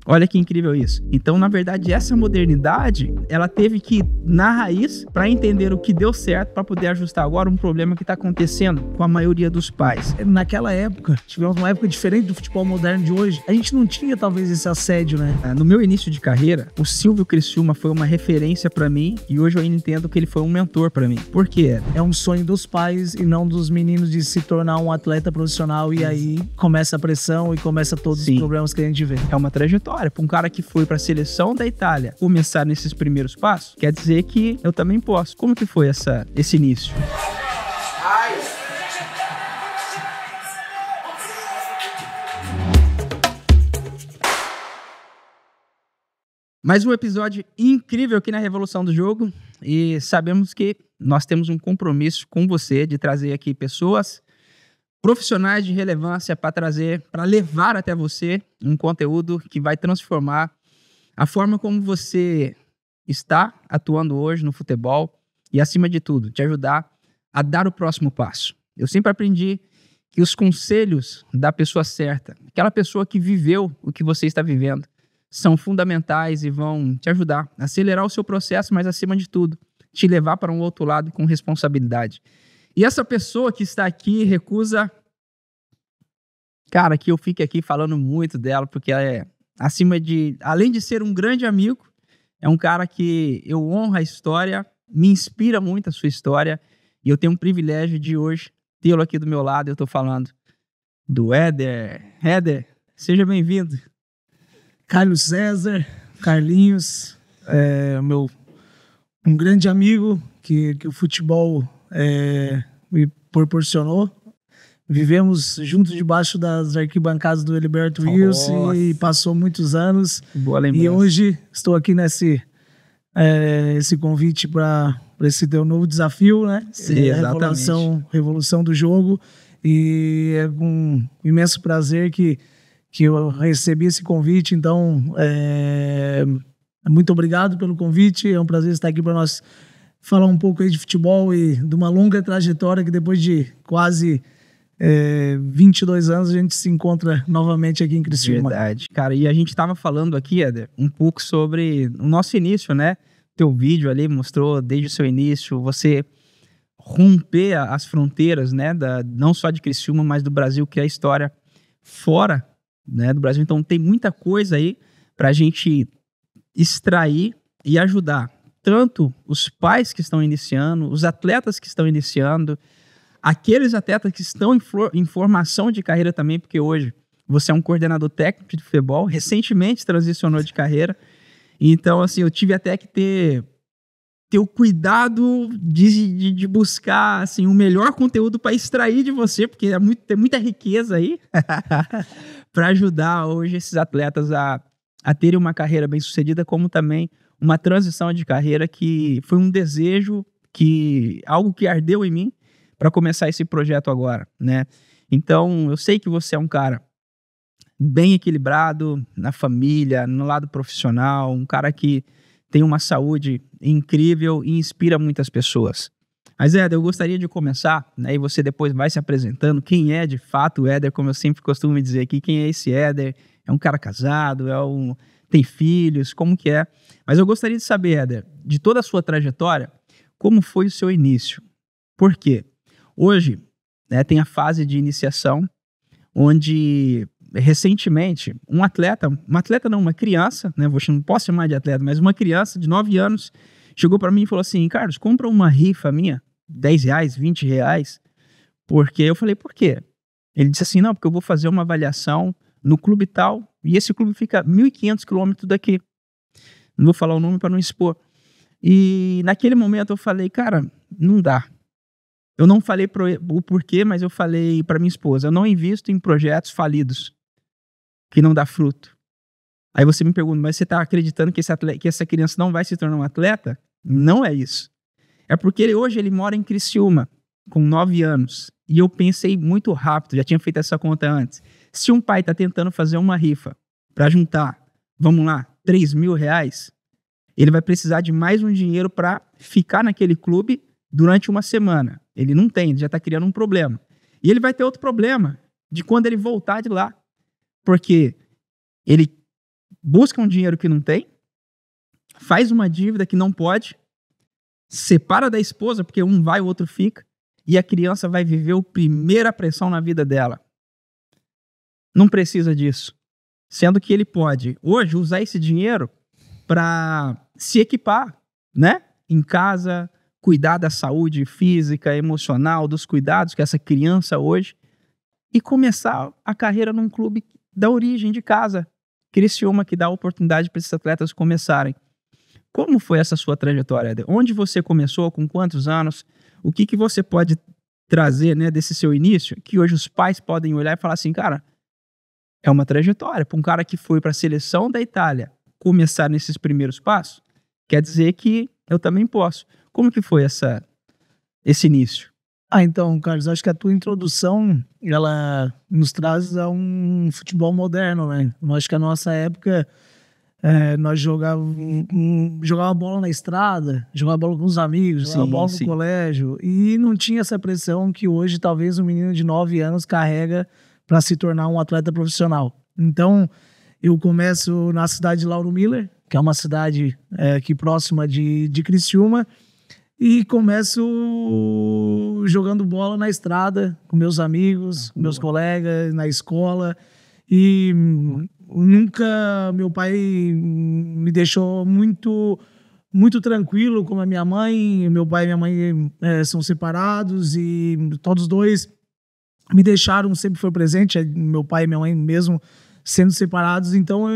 Olha que incrível isso. Então, na verdade, essa modernidade, ela teve que ir na raiz para entender o que deu certo para poder ajustar agora um problema que está acontecendo com a maioria dos pais. Naquela época, tivemos uma época diferente do futebol moderno de hoje. A gente não tinha, talvez, esse assédio, né? No meu início de carreira, o Silvio Criciúma foi uma referência para mim e hoje eu entendo que ele foi um mentor para mim. Por quê? É um sonho dos pais e não dos meninos de se tornar um atleta profissional e aí começa a pressão e começa todos os problemas que a gente vê. É uma trajetória. Para um cara que foi para a seleção da Itália começar nesses primeiros passos, quer dizer que eu também posso. Como que foi esse início? Mais um episódio incrível aqui na Revolução do Jogo e sabemos que nós temos um compromisso com você de trazer aqui pessoas profissionais de relevância para levar até você um conteúdo que vai transformar a forma como você está atuando hoje no futebol e, acima de tudo, te ajudar a dar o próximo passo. Eu sempre aprendi que os conselhos da pessoa certa, aquela pessoa que viveu o que você está vivendo, são fundamentais e vão te ajudar a acelerar o seu processo, mas, acima de tudo, te levar para um outro lado com responsabilidade. E essa pessoa que está aqui recusa... Cara, que eu fique aqui falando muito dela, porque ela é, além de ser um grande amigo, é um cara que eu honro a história, me inspira muito a sua história, e eu tenho um privilégio de hoje tê-lo aqui do meu lado. Eu tô falando do Éder. Éder, seja bem-vindo. Carlos César, Carlinhos, um grande amigo que o futebol me proporcionou. Vivemos juntos debaixo das arquibancadas do Heriberto Wilson e passou muitos anos. Boa lembrança. E hoje estou aqui esse convite para esse teu novo desafio, né? Sim, exatamente. Revolução do Jogo. E é com imenso prazer que eu recebi esse convite. Então, muito obrigado pelo convite. É um prazer estar aqui para nós falar um pouco aí de futebol e de uma longa trajetória que depois de quase 22 anos a gente se encontra novamente aqui em Criciúma. Verdade, cara. E a gente estava falando aqui, Éder, um pouco sobre o nosso início, né? Teu vídeo ali mostrou desde o seu início você romper as fronteiras, né? Não só de Criciúma, mas do Brasil, que é a história fora, né, do Brasil. Então tem muita coisa aí para a gente extrair e ajudar tanto os pais que estão iniciando, os atletas que estão iniciando, aqueles atletas que estão em formação de carreira também, porque hoje você é um coordenador técnico de futebol, recentemente transicionou de carreira. Então, assim, eu tive até que ter o cuidado de buscar, assim, o melhor conteúdo para extrair de você, porque tem muita riqueza aí para ajudar hoje esses atletas a terem uma carreira bem sucedida, como também uma transição de carreira que foi um desejo, algo que ardeu em mim, para começar esse projeto agora, né? Então, eu sei que você é um cara bem equilibrado na família, no lado profissional, um cara que tem uma saúde incrível e inspira muitas pessoas. Mas, Éder, eu gostaria de começar, né? E você depois vai se apresentando. Quem é, de fato, o Éder, como eu sempre costumo dizer aqui, quem é esse Éder? É um cara casado? Tem filhos? Como que é? Mas eu gostaria de saber, Éder, de toda a sua trajetória, como foi o seu início? Por quê? Hoje, né, tem a fase de iniciação, onde recentemente uma criança, né, não posso chamar de atleta, mas uma criança de 9 anos chegou para mim e falou assim: Carlos, compra uma rifa minha, R$10, R$20, porque eu falei, por quê? Ele disse assim, não, porque eu vou fazer uma avaliação no clube tal, e esse clube fica 1.500 quilômetros daqui. Não vou falar o nome para não expor. E naquele momento eu falei, cara, não dá. Eu não falei o porquê, mas eu falei para minha esposa, eu não invisto em projetos falidos, que não dá fruto. Aí você me pergunta, mas você está acreditando que essa criança não vai se tornar um atleta? Não é isso. É porque hoje ele mora em Criciúma, com 9 anos. E eu pensei muito rápido, já tinha feito essa conta antes. Se um pai está tentando fazer uma rifa para juntar, vamos lá, R$3.000, ele vai precisar de mais um dinheiro para ficar naquele clube durante uma semana. Ele não tem, ele já está criando um problema. E ele vai ter outro problema de quando ele voltar de lá. Porque ele busca um dinheiro que não tem, faz uma dívida que não pode, separa da esposa, porque um vai, o outro fica, e a criança vai viver a primeira pressão na vida dela. Não precisa disso. Sendo que ele pode, hoje, usar esse dinheiro para se equipar, né? Em casa, cuidar da saúde física, emocional, dos cuidados que essa criança hoje, e começar a carreira num clube da origem, de casa. Criciúma, que dá oportunidade para esses atletas começarem. Como foi essa sua trajetória, Éder? Onde você começou, com quantos anos? O que você pode trazer, né, desse seu início, que hoje os pais podem olhar e falar assim, cara, é uma trajetória. Para um cara que foi para a seleção da Itália começar nesses primeiros passos, quer dizer que eu também posso. Como que foi esse início? Então, Carlos, acho que a tua introdução, ela nos traz a um futebol moderno, né? Eu acho que a nossa época, nós jogava bola na estrada, jogava bola com os amigos, jogava bola no colégio, e não tinha essa pressão que hoje talvez um menino de 9 anos carrega para se tornar um atleta profissional. Então, eu começo na cidade de Lauro Miller, que é uma cidade aqui próxima de Criciúma, e começo jogando bola na estrada, com meus amigos, meus colegas, na escola. E nunca meu pai me deixou muito tranquilo, como a minha mãe. Meu pai e minha mãe são separados e todos dois me deixaram, sempre foi presente, meu pai e minha mãe mesmo sendo separados. Então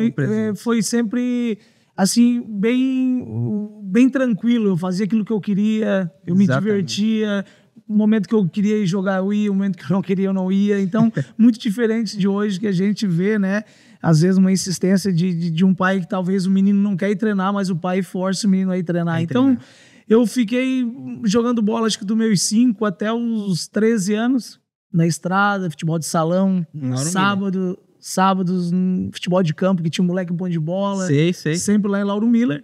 foi sempre assim, bem tranquilo. Eu fazia aquilo que eu queria, eu me divertia. No momento que eu queria ir jogar, eu ia. No momento que eu não queria, eu não ia. Então, muito diferente de hoje, que a gente vê, né? Às vezes uma insistência de um pai que talvez o menino não quer ir treinar, mas o pai força o menino a ir treinar. Então, eu fiquei jogando bola, acho que dos meus 5 até os 13 anos, na estrada, futebol de salão, sábados, futebol de campo, que tinha um moleque bom de bola. Sei. Sempre lá em Lauro Miller.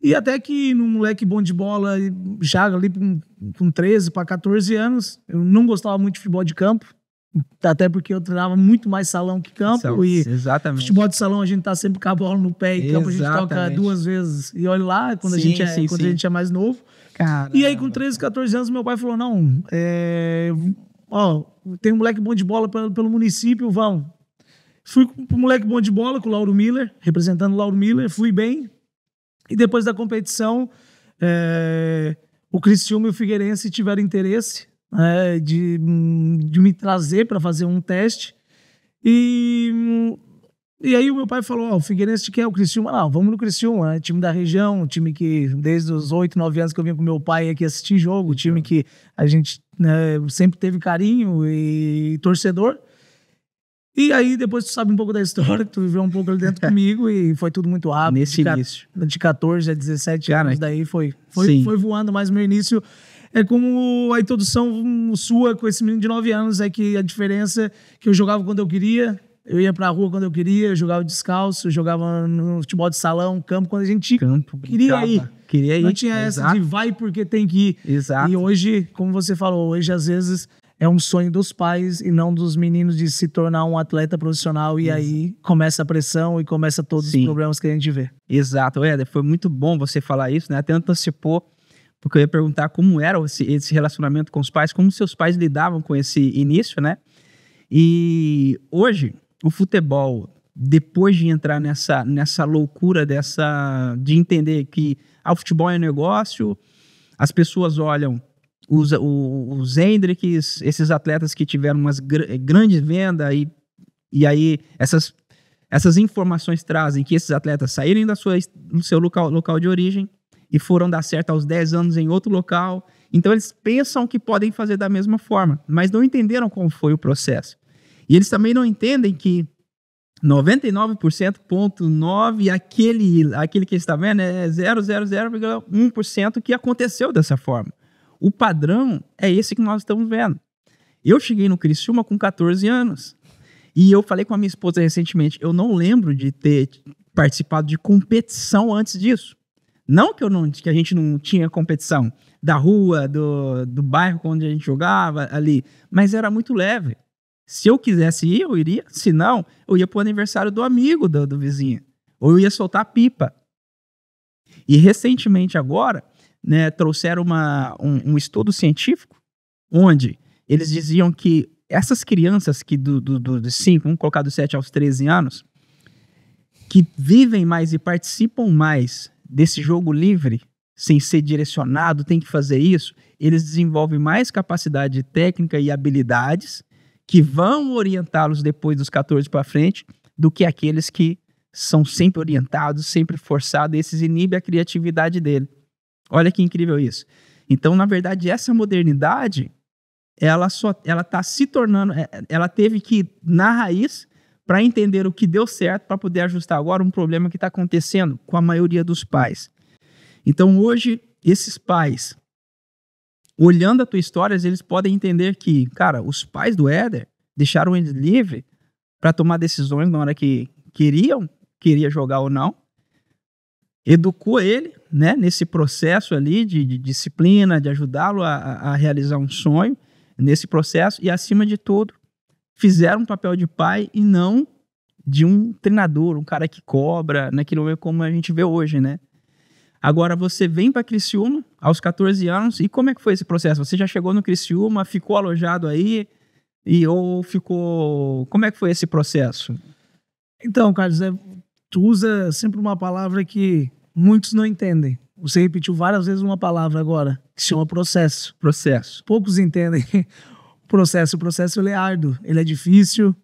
E até que no moleque bom de bola, já ali com 13 para 14 anos, eu não gostava muito de futebol de campo, até porque eu treinava muito mais salão que campo. Exatamente. Futebol de salão a gente tá sempre com a bola no pé, e campo a gente toca 2 vezes. E olha lá, quando a gente é mais novo. Caramba. E aí com 13, 14 anos, meu pai falou, não, tem um moleque bom de bola pelo município, vamos. Fui pro moleque bom de bola com o Lauro Miller, representando o Lauro Miller, fui bem. E depois da competição, o Criciúma e o Figueirense tiveram interesse de me trazer para fazer um teste. E aí o meu pai falou, o Figueirense quer o Criciúma? Não, vamos no Criciúma, time da região, time que desde os 8, 9 anos que eu vinha com meu pai aqui assistir jogo, time que a gente sempre teve carinho e torcedor. E aí, depois tu sabe um pouco da história, que tu viveu um pouco ali dentro comigo, e foi tudo muito rápido. Nesse início. De 14 a 17 anos, daí foi voando, mas meu início é como a introdução sua com esse menino de 9 anos, é que a diferença é que eu jogava quando eu queria, eu ia pra rua quando eu queria, eu jogava descalço, eu jogava no futebol de salão, campo, quando a gente queria ir. Não tinha essa de vai porque tem que ir. Exato. E hoje, como você falou, hoje às vezes é um sonho dos pais e não dos meninos de se tornar um atleta profissional. E aí começa a pressão e começa todos os problemas que a gente vê. Exato. Éder, foi muito bom você falar isso, né? Até antecipou, porque eu ia perguntar como era esse relacionamento com os pais, como seus pais lidavam com esse início, né? E hoje, o futebol, depois de entrar nessa loucura de entender que o futebol é um negócio, as pessoas olham os Hendricks, esses atletas que tiveram umas grandes vendas, e aí essas informações trazem que esses atletas saírem do seu local de origem e foram dar certo aos 10 anos em outro local. Então eles pensam que podem fazer da mesma forma, mas não entenderam como foi o processo. E eles também não entendem que 99,9% aquele que está vendo é 0,1% que aconteceu dessa forma. O padrão é esse que nós estamos vendo. Eu cheguei no Criciúma com 14 anos. E eu falei com a minha esposa recentemente, eu não lembro de ter participado de competição antes disso. Não que a gente não tinha competição da rua, do bairro onde a gente jogava ali, mas era muito leve. Se eu quisesse ir, eu iria. Se não, eu ia para o aniversário do amigo do vizinho. ou eu ia soltar pipa. E recentemente agora, né, trouxeram um estudo científico onde eles diziam que essas crianças que de 5, vamos colocar dos 7 aos 13 anos, que vivem mais e participam mais desse jogo livre, sem ser direcionado, tem que fazer isso, eles desenvolvem mais capacidade técnica e habilidades que vão orientá-los depois dos 14 para frente do que aqueles que são sempre orientados, sempre forçados, e esses inibem a criatividade dele. Olha que incrível isso. Então, na verdade, essa modernidade, ela está se tornando, ela teve que ir na raiz para entender o que deu certo, para poder ajustar agora um problema que está acontecendo com a maioria dos pais. Então, hoje, esses pais, olhando a tua história, eles podem entender que, cara, os pais do Éder deixaram ele livre para tomar decisões na hora que queria jogar ou não, educou ele, né, nesse processo ali de disciplina, de ajudá-lo a realizar um sonho, nesse processo, e acima de tudo, fizeram um papel de pai e não de um treinador, um cara que cobra, naquilo é como a gente vê hoje, né? Agora você vem para Criciúma aos 14 anos, e como é que foi esse processo? Você já chegou no Criciúma, ficou alojado aí, como é que foi esse processo? Então, Carlos, tu usa sempre uma palavra que muitos não entendem. Você repetiu várias vezes uma palavra agora, que se chama processo. Processo. Poucos entendem o processo. O processo, ele é árduo, ele é difícil,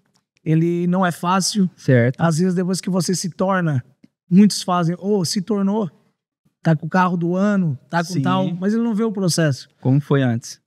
ele não é fácil. Certo. Às vezes, depois que você se torna, muitos fazem, se tornou, tá com o carro do ano, tá com tal, mas ele não vê o processo. Como foi antes?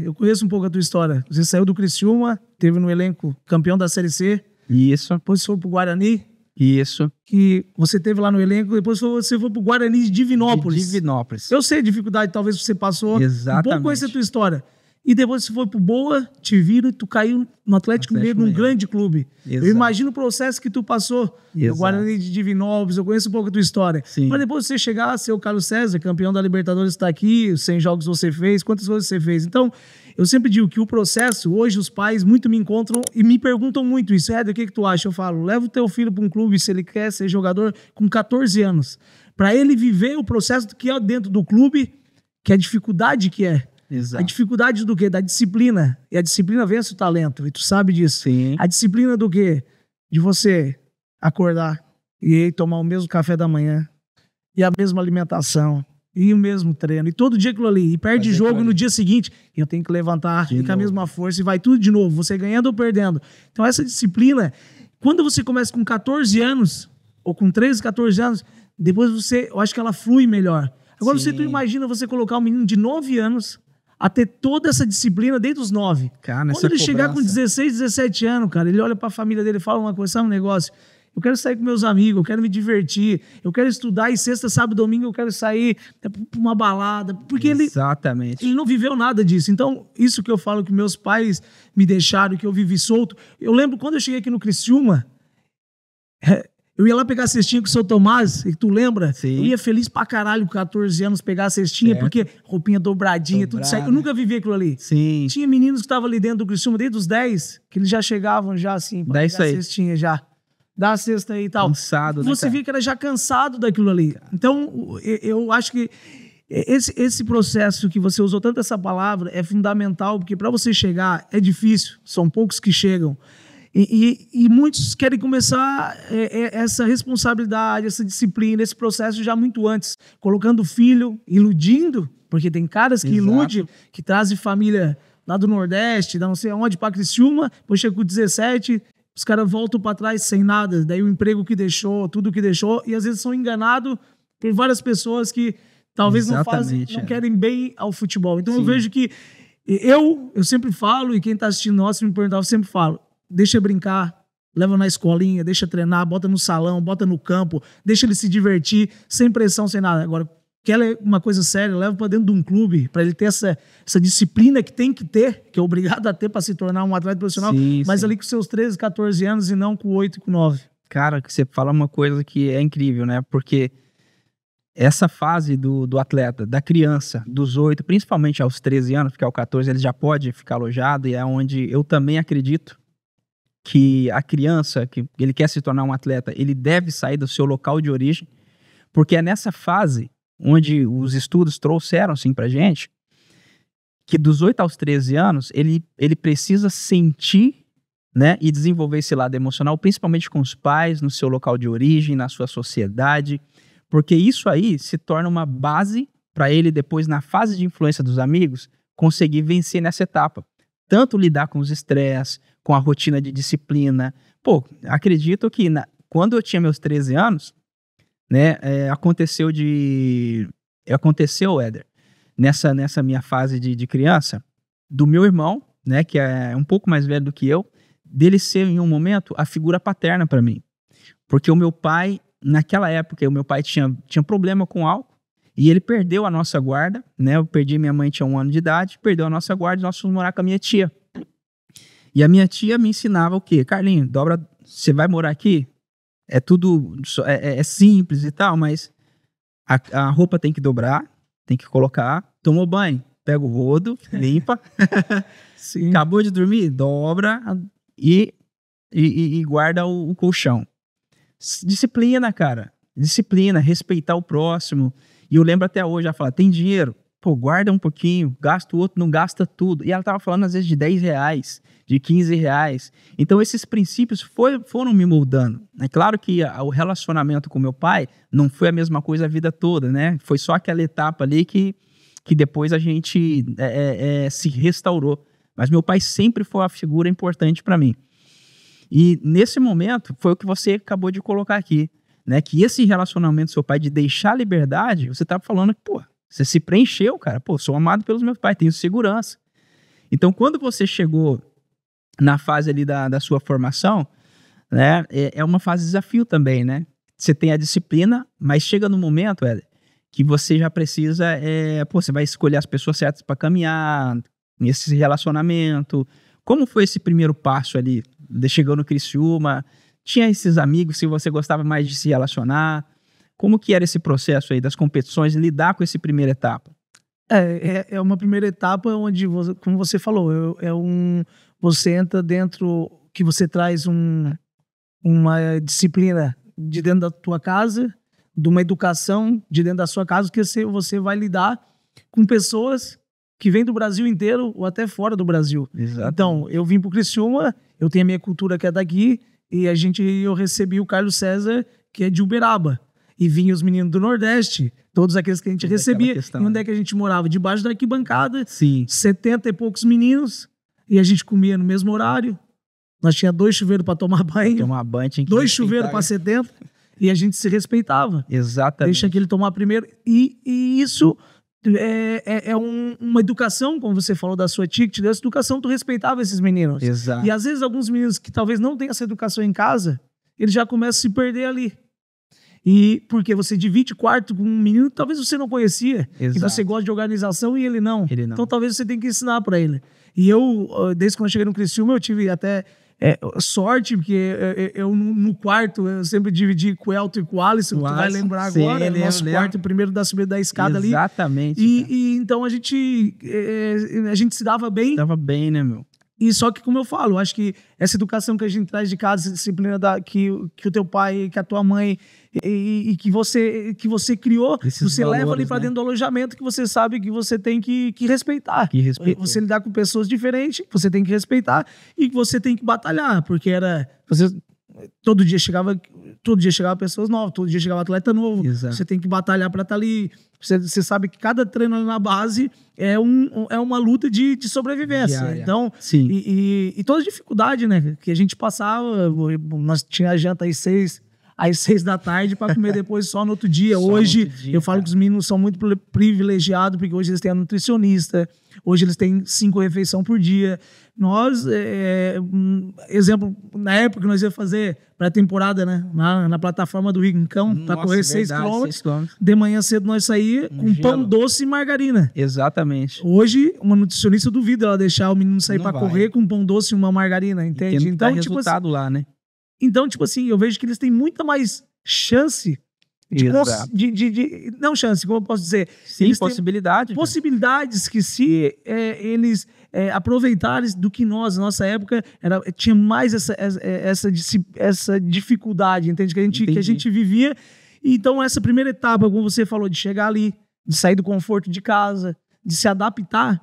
Eu conheço um pouco a tua história. Você saiu do Criciúma, teve no elenco campeão da Série C. Isso. Depois foi pro Guarani. Isso. Que você teve lá no elenco, depois você foi pro Guarani de Divinópolis. Divinópolis. Eu sei a dificuldade, talvez você passou. Exatamente. Um pouco conhecer a tua história. E depois você foi pro Boa, te viram e tu caiu no Atlético Mineiro, num grande clube. Exato. Eu imagino o processo que tu passou no Guarani de Divinópolis, eu conheço um pouco a tua história. Sim. Mas depois você chegar a ser o Carlos César, campeão da Libertadores, está aqui, os 100 jogos você fez, quantas coisas você fez. Então, eu sempre digo que o processo, hoje os pais muito me encontram e me perguntam muito isso. Éder, o que tu acha? Eu falo, leva o teu filho para um clube, se ele quer ser jogador, com 14 anos. Para ele viver o processo que é dentro do clube, que é a dificuldade que é. Exato. A dificuldade do quê? Da disciplina. E a disciplina vence o talento. E tu sabe disso. Sim. A disciplina do quê? De você acordar e tomar o mesmo café da manhã. E a mesma alimentação. E o mesmo treino. E todo dia aquilo ali. E perde jogo no dia seguinte. E eu tenho que levantar. E com a mesma força. E vai tudo de novo. Você ganhando ou perdendo. Então essa disciplina, quando você começa com 14 anos, ou com 13, 14 anos, depois eu acho que ela flui melhor. Agora tu imagina você colocar um menino de 9 anos a ter toda essa disciplina desde os 9. Cara, quando ele chegar com 16, 17 anos, cara, ele olha pra família dele e fala uma coisa, sabe um negócio? Eu quero sair com meus amigos, eu quero me divertir, eu quero estudar e sexta, sábado, domingo eu quero sair pra uma balada. Porque ele não viveu nada disso. Então, isso que eu falo que meus pais me deixaram, que eu vivi solto. Eu lembro quando eu cheguei aqui no Criciúma, eu ia lá pegar a cestinha com o seu Tomás, e tu lembra? Sim. Eu ia feliz pra caralho com 14 anos pegar a cestinha, porque roupinha dobradinha, tudo certo. Eu nunca vivi aquilo ali. Sim. Tinha meninos que estavam ali dentro do Criciúma, desde os 10, que eles já chegavam já assim, pra pegar a cestinha já. Dá a cesta aí e tal. Cansado, né? Você via que era já cansado daquilo ali. Então, eu acho que esse processo que você usou tanto essa palavra é fundamental, porque para você chegar é difícil, são poucos que chegam. E muitos querem começar essa responsabilidade, essa disciplina, esse processo já muito antes, colocando o filho, iludindo, porque tem caras que iludem, que trazem família lá do Nordeste, da não sei onde, para Criciúma, depois chega com 17, os caras voltam para trás sem nada, daí o emprego que deixou, tudo que deixou, e às vezes são enganados por várias pessoas que talvez não querem bem ao futebol. Então eu vejo que eu sempre falo, e quem está assistindo nós, se me perguntar, eu sempre falo, deixa brincar, leva na escolinha, deixa treinar, bota no salão, bota no campo, deixa ele se divertir, sem pressão, sem nada. Agora, quer uma coisa séria, leva para dentro de um clube, para ele ter essa disciplina que tem que ter, que é obrigado a ter para se tornar um atleta profissional, mas ali com seus 13, 14 anos e não com 8 e com 9. Cara, que você fala uma coisa que é incrível, né? Porque essa fase do atleta, da criança, dos 8, principalmente aos 13 anos, porque aos 14 ele já pode ficar alojado, e é onde eu também acredito que a criança, que ele quer se tornar um atleta, ele deve sair do seu local de origem, porque é nessa fase onde os estudos trouxeram assim pra gente, que dos 8 aos 13 anos, ele precisa sentir, né, e desenvolver esse lado emocional, principalmente com os pais, no seu local de origem, na sua sociedade, porque isso aí se torna uma base para ele depois, na fase de influência dos amigos, conseguir vencer nessa etapa. Tanto lidar com os estresses, com a rotina de disciplina. Pô, acredito que quando eu tinha meus 13 anos, né, aconteceu, Éder, nessa minha fase de criança, do meu irmão, né, que é um pouco mais velho do que eu, dele ser em um momento a figura paterna para mim. Porque o meu pai, naquela época, o meu pai tinha problema com álcool e ele perdeu a nossa guarda, né? Eu perdi, minha mãe tinha 1 ano de idade, perdeu a nossa guarda e nós fomos morar com a minha tia. E a minha tia me ensinava o quê? Carlinhos, você vai morar aqui? É tudo, é simples e tal, mas a roupa tem que dobrar, tem que colocar, tomou banho, pega o rodo, limpa, Sim. Acabou de dormir, dobra e guarda o colchão. Disciplina, cara. Disciplina, respeitar o próximo. E eu lembro até hoje, ela fala, tem dinheiro? Pô, guarda um pouquinho, gasta o outro, não gasta tudo. E ela tava falando às vezes de R$10, de R$15. Então esses princípios foram me moldando. É claro que o relacionamento com meu pai não foi a mesma coisa a vida toda, né? Foi só aquela etapa ali que depois a gente se restaurou. Mas meu pai sempre foi uma figura importante para mim. E nesse momento, foi o que você acabou de colocar aqui, né? Que esse relacionamento do seu pai, de deixar a liberdade, você tá falando que, pô, você se preencheu, cara. Pô, sou amado pelos meus pais, tenho segurança. Então, quando você chegou na fase ali da sua formação, né? É uma fase de desafio também, né? Você tem a disciplina, mas chega no momento, que você já precisa, você vai escolher as pessoas certas para caminhar nesse relacionamento. Como foi esse primeiro passo ali? Chegou no Criciúma, tinha esses amigos que você gostava mais de se relacionar? Como que era esse processo aí das competições, lidar com essa primeira etapa? É uma primeira etapa onde, como você falou, você entra dentro, que você traz uma disciplina de dentro da tua casa, de uma educação de dentro da sua casa, que você vai lidar com pessoas que vêm do Brasil inteiro ou até fora do Brasil. Exato. Então, eu vim pro Criciúma, eu tenho a minha cultura que é daqui, e eu recebi o Carlos César, que é de Uberaba. E vinham os meninos do Nordeste, todos aqueles que a gente recebia. E onde é que a gente morava? Debaixo da arquibancada. Sim. 70 e poucos meninos, e a gente comia no mesmo horário. Nós tinha 2 chuveiros para tomar banho. Tomar banho tinha que 2 chuveiros para 70, e a gente se respeitava. Exatamente. Deixa que ele tomar primeiro. E isso uma educação, como você falou da sua tia, que te deu essa educação, tu respeitava esses meninos. Exato. E às vezes alguns meninos que talvez não tenham essa educação em casa, eles já começam a se perder ali. E porque você divide quarto com um menino que talvez você não conhecia. Exato. E você gosta de organização e ele não. Então talvez você tenha que ensinar para ele. E eu, desde quando eu cheguei no Criciúma, eu tive até sorte, porque eu no quarto, eu sempre dividi com o Elton e com o Alisson, tu vai lembrar agora, o nosso quarto, primeiro da subida da escada. Exatamente, ali. E então a gente se dava bem. Dava bem, né, meu? E só que, como eu falo, eu acho que essa educação que a gente traz de casa, essa disciplina que o teu pai, que a tua mãe, e que você criou, você leva ali para dentro do alojamento, que você sabe que você tem que respeitar. Você lidar com pessoas diferentes, você tem que respeitar, e que você tem que batalhar, porque todo dia chegava pessoas novas, todo dia chegava atleta novo. Exato. Você tem que batalhar para estar ali. Você sabe que cada treino na base é uma luta de sobrevivência. Diária. Então, sim. E toda a dificuldade, né, que a gente passava, nós tinha a janta às 6 da tarde para comer depois só no outro dia. Hoje, eu falo que os meninos são muito privilegiados, porque hoje eles têm a nutricionista, hoje eles têm 5 refeições por dia. Nós, exemplo, na época que nós ia fazer pré-temporada, né, na plataforma do Rincão, para correr 6 km, de manhã cedo nós saíamos com pão doce e margarina. Exatamente. Hoje, uma nutricionista duvida ela deixar o menino sair para correr com pão doce e uma margarina, entende? Então, resultado lá, né? Então, tipo assim, eu vejo que eles têm muita mais chance não chance, como eu posso dizer? Sim, possibilidade. Possibilidades que se eles aproveitar do que na nossa época, tinha mais essa dificuldade, entende? Que a gente vivia. Então, essa primeira etapa, como você falou, de chegar ali, de sair do conforto de casa, de se adaptar,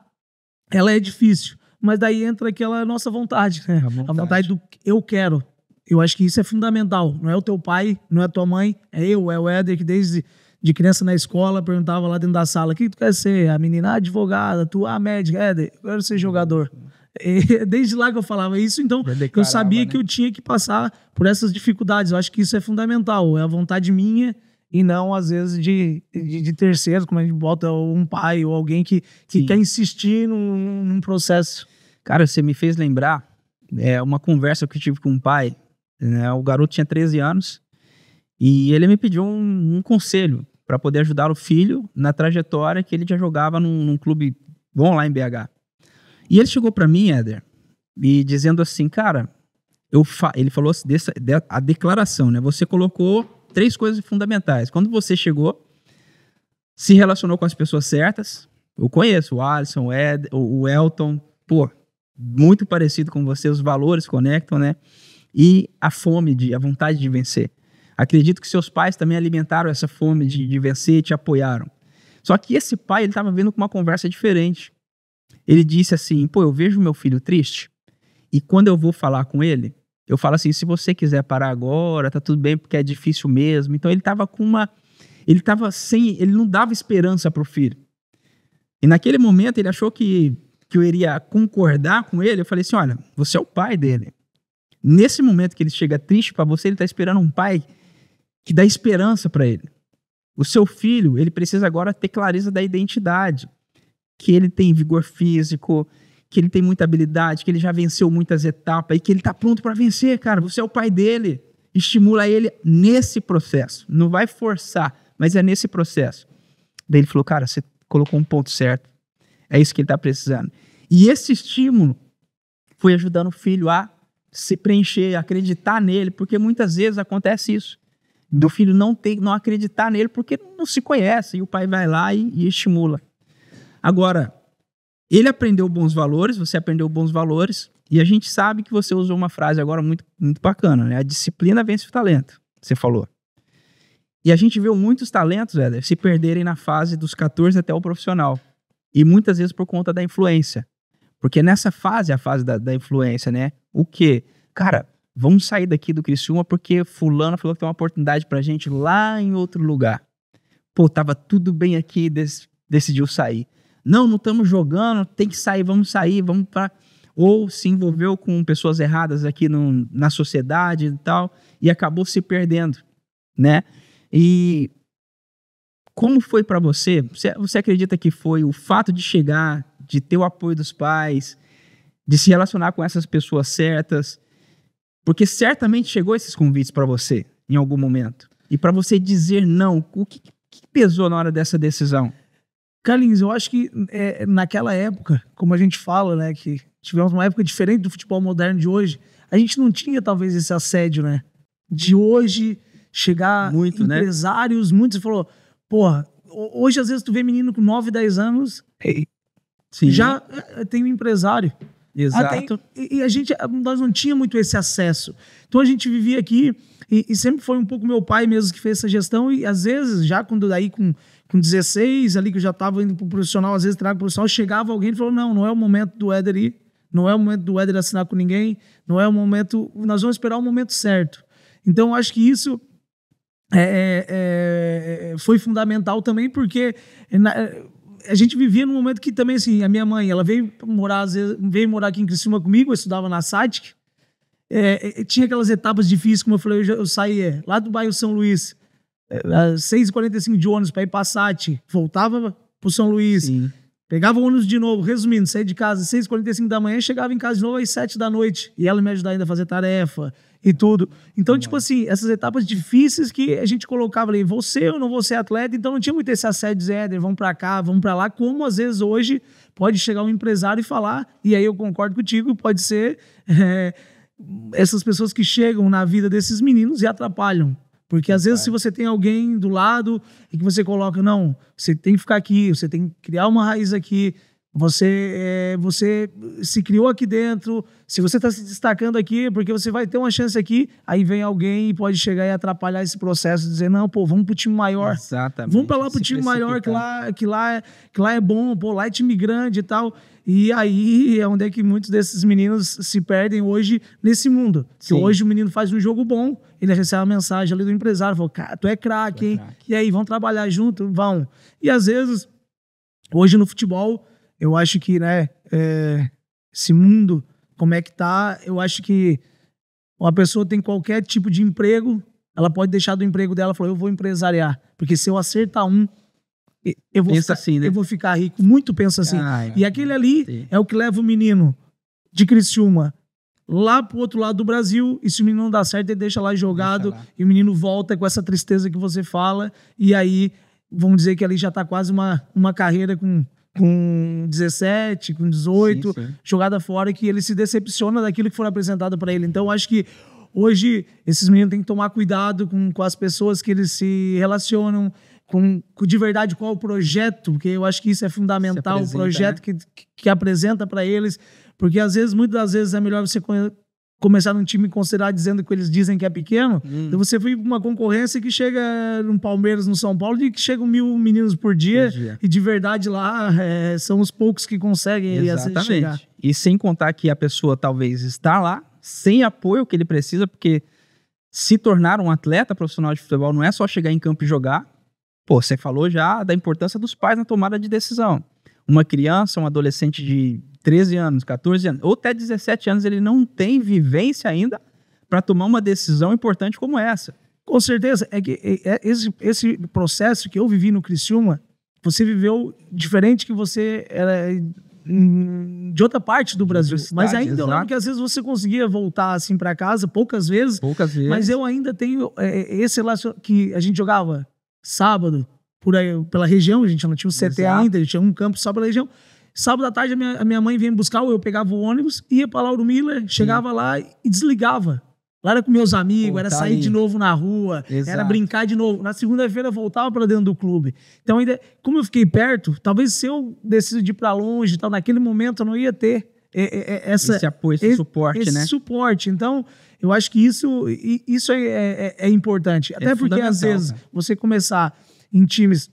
ela é difícil. Mas daí entra aquela nossa vontade, né? A vontade do eu quero. Eu acho que isso é fundamental. Não é o teu pai, não é a tua mãe, é o Éder, que desde de criança na escola perguntava lá dentro da sala: o que tu quer ser? A menina, advogada, tu, médica. Éder, eu quero ser jogador. E desde lá que eu falava isso, então eu sabia, né, que eu tinha que passar por essas dificuldades. Eu acho que isso é fundamental. É a vontade minha e não, às vezes, de terceiros, como a gente bota um pai ou alguém que quer insistir num processo. Cara, você me fez lembrar uma conversa que eu tive com um pai, né? O garoto tinha 13 anos e ele me pediu um conselho para poder ajudar o filho na trajetória que ele já jogava num clube bom lá em BH. E ele chegou para mim, Éder, e dizendo assim: cara, ele falou assim, a declaração, né? Você colocou 3 coisas fundamentais. Quando você chegou, se relacionou com as pessoas certas. Eu conheço o Alisson, o Elton, pô, muito parecido com você, os valores conectam, né? E a fome, a vontade de vencer. Acredito que seus pais também alimentaram essa fome de vencer e te apoiaram. Só que esse pai, ele estava vindo com uma conversa diferente. Ele disse assim: pô, eu vejo meu filho triste e quando eu vou falar com ele, eu falo assim: se você quiser parar agora, tá tudo bem, porque é difícil mesmo. Então ele estava ele não dava esperança pro filho. E naquele momento ele achou que eu iria concordar com ele. Eu falei assim: olha, você é o pai dele. Nesse momento que ele chega triste para você, ele está esperando um pai que dá esperança para ele. O seu filho, ele precisa agora ter clareza da identidade, que ele tem vigor físico, que ele tem muita habilidade, que ele já venceu muitas etapas e que ele está pronto para vencer, cara. Você é o pai dele. Estimula ele nesse processo. Não vai forçar, mas é nesse processo. Daí ele falou: cara, você colocou um ponto certo. É isso que ele está precisando. E esse estímulo foi ajudando o filho a se preencher, a acreditar nele, porque muitas vezes acontece isso. Do filho não acreditar nele porque não se conhece. E o pai vai lá e estimula. Agora, ele aprendeu bons valores, você aprendeu bons valores, e a gente sabe que você usou uma frase agora muito, muito bacana, né? A disciplina vence o talento, você falou. E a gente viu muitos talentos, Éder, se perderem na fase dos 14 até o profissional. E muitas vezes por conta da influência. Porque nessa fase, a fase da influência, né? O quê? Cara, vamos sair daqui do Criciúma porque fulano falou que tem uma oportunidade pra gente lá em outro lugar. Pô, tava tudo bem aqui, decidiu sair. Não estamos jogando, tem que sair, vamos para... Ou se envolveu com pessoas erradas aqui na sociedade e tal, e acabou se perdendo, né? E como foi para você? Você acredita que foi o fato de chegar, de ter o apoio dos pais, de se relacionar com essas pessoas certas? Porque certamente chegou esses convites para você em algum momento. E para você dizer não, o que pesou na hora dessa decisão? Carlinhos, eu acho que naquela época, como a gente fala, né, que tivemos uma época diferente do futebol moderno de hoje, a gente não tinha talvez esse assédio, né? De hoje chegar muito, empresários, né? Muitos falou, porra, hoje às vezes tu vê menino com 9, 10 anos, já tem um empresário. Exato. Nós não tínhamos muito esse acesso. Então a gente vivia aqui e sempre foi um pouco meu pai mesmo que fez essa gestão e às vezes, já quando daí com 16, ali que eu já estava indo pro profissional, às vezes trago pro profissional, chegava alguém e falou: não é o momento do Éder ir, não é o momento do Éder assinar com ninguém, não é o momento, nós vamos esperar o momento certo. Então eu acho que isso foi fundamental também, porque a gente vivia num momento que também, assim, a minha mãe, ela veio morar aqui em Criciúma comigo, eu estudava na SATIC, tinha aquelas etapas difíceis, como eu falei, eu saía lá do bairro São Luís, às 6h45 de ônibus para ir para SAT, voltava pro São Luís, pegava o ônibus de novo, resumindo, saía de casa às 6h45 da manhã, chegava em casa de novo às 7 da noite, e ela me ajudava ainda a fazer tarefa e tudo. Então, tipo assim, essas etapas difíceis que a gente colocava ali, vou ser ou não vou ser atleta, então não tinha muito esse assédio de dizer, Éder, vamos para cá, vamos para lá, como às vezes hoje pode chegar um empresário e falar, e aí eu concordo contigo, pode ser essas pessoas que chegam na vida desses meninos e atrapalham. Porque às vezes se você tem alguém do lado e que você coloca, não, você tem que ficar aqui, você tem que criar uma raiz aqui, Você se criou aqui dentro. Se você está se destacando aqui, porque você vai ter uma chance aqui, aí vem alguém e pode chegar e atrapalhar esse processo, dizer, não, pô, vamos pro time maior. Exatamente. Vamos para lá pro time maior, que lá é bom, pô, lá é time grande e tal. E aí é onde é que muitos desses meninos se perdem hoje nesse mundo. Que hoje o menino faz um jogo bom, ele recebe uma mensagem ali do empresário, fala, cara, tu é craque, hein? E aí, vão trabalhar junto? Vão. E às vezes, hoje no futebol, eu acho que, né, esse mundo, como é que tá, eu acho que uma pessoa tem qualquer tipo de emprego, ela pode deixar do emprego dela e falar, eu vou empresariar, porque se eu acertar eu vou ficar rico. Muito pensa assim. E aquele ali é o que leva o menino de Criciúma lá pro outro lado do Brasil, e se o menino não dá certo, ele deixa lá jogado, e o menino volta com essa tristeza que você fala, e aí, vamos dizer que ali já tá quase uma carreira com 17, com 18, jogada fora, que ele se decepciona daquilo que foi apresentado para ele. Então, eu acho que hoje esses meninos têm que tomar cuidado com as pessoas que eles se relacionam, com de verdade qual é o projeto, porque eu acho que isso é fundamental, o projeto, né, que apresenta para eles, porque muitas das vezes é melhor você começar num time considerado dizendo que eles dizem que é pequeno, então você foi uma concorrência que chega no Palmeiras, no São Paulo, e que chegam 1.000 meninos por dia, e de verdade lá são os poucos que conseguem chegar. E sem contar que a pessoa talvez está lá, sem apoio que ele precisa, porque se tornar um atleta profissional de futebol não é só chegar em campo e jogar. Pô, você falou já da importância dos pais na tomada de decisão. Uma criança, um adolescente de 13 anos, 14 anos, ou até 17 anos, ele não tem vivência ainda para tomar uma decisão importante como essa. Com certeza. É que esse processo que eu vivi no Criciúma, você viveu diferente que você era de outra parte do Brasil. Mas ainda eu lembro que às vezes você conseguia voltar assim para casa, poucas vezes. Mas eu ainda tenho esse relacionamento que a gente jogava sábado por aí, pela região, a gente não tinha o CT ainda, a gente tinha um campo só pela região. Sábado à tarde a minha mãe vinha me buscar, eu pegava o ônibus, ia para Lauro Miller, chegava lá e desligava. Lá era com meus amigos, era sair de novo na rua, era brincar de novo. Na segunda-feira eu voltava para dentro do clube. Então, ainda, como eu fiquei perto, talvez se eu decidir ir para longe, tal, naquele momento eu não ia ter esse apoio, esse suporte, né? Esse suporte. Então, eu acho que isso é importante. Até porque, às vezes, você começar em times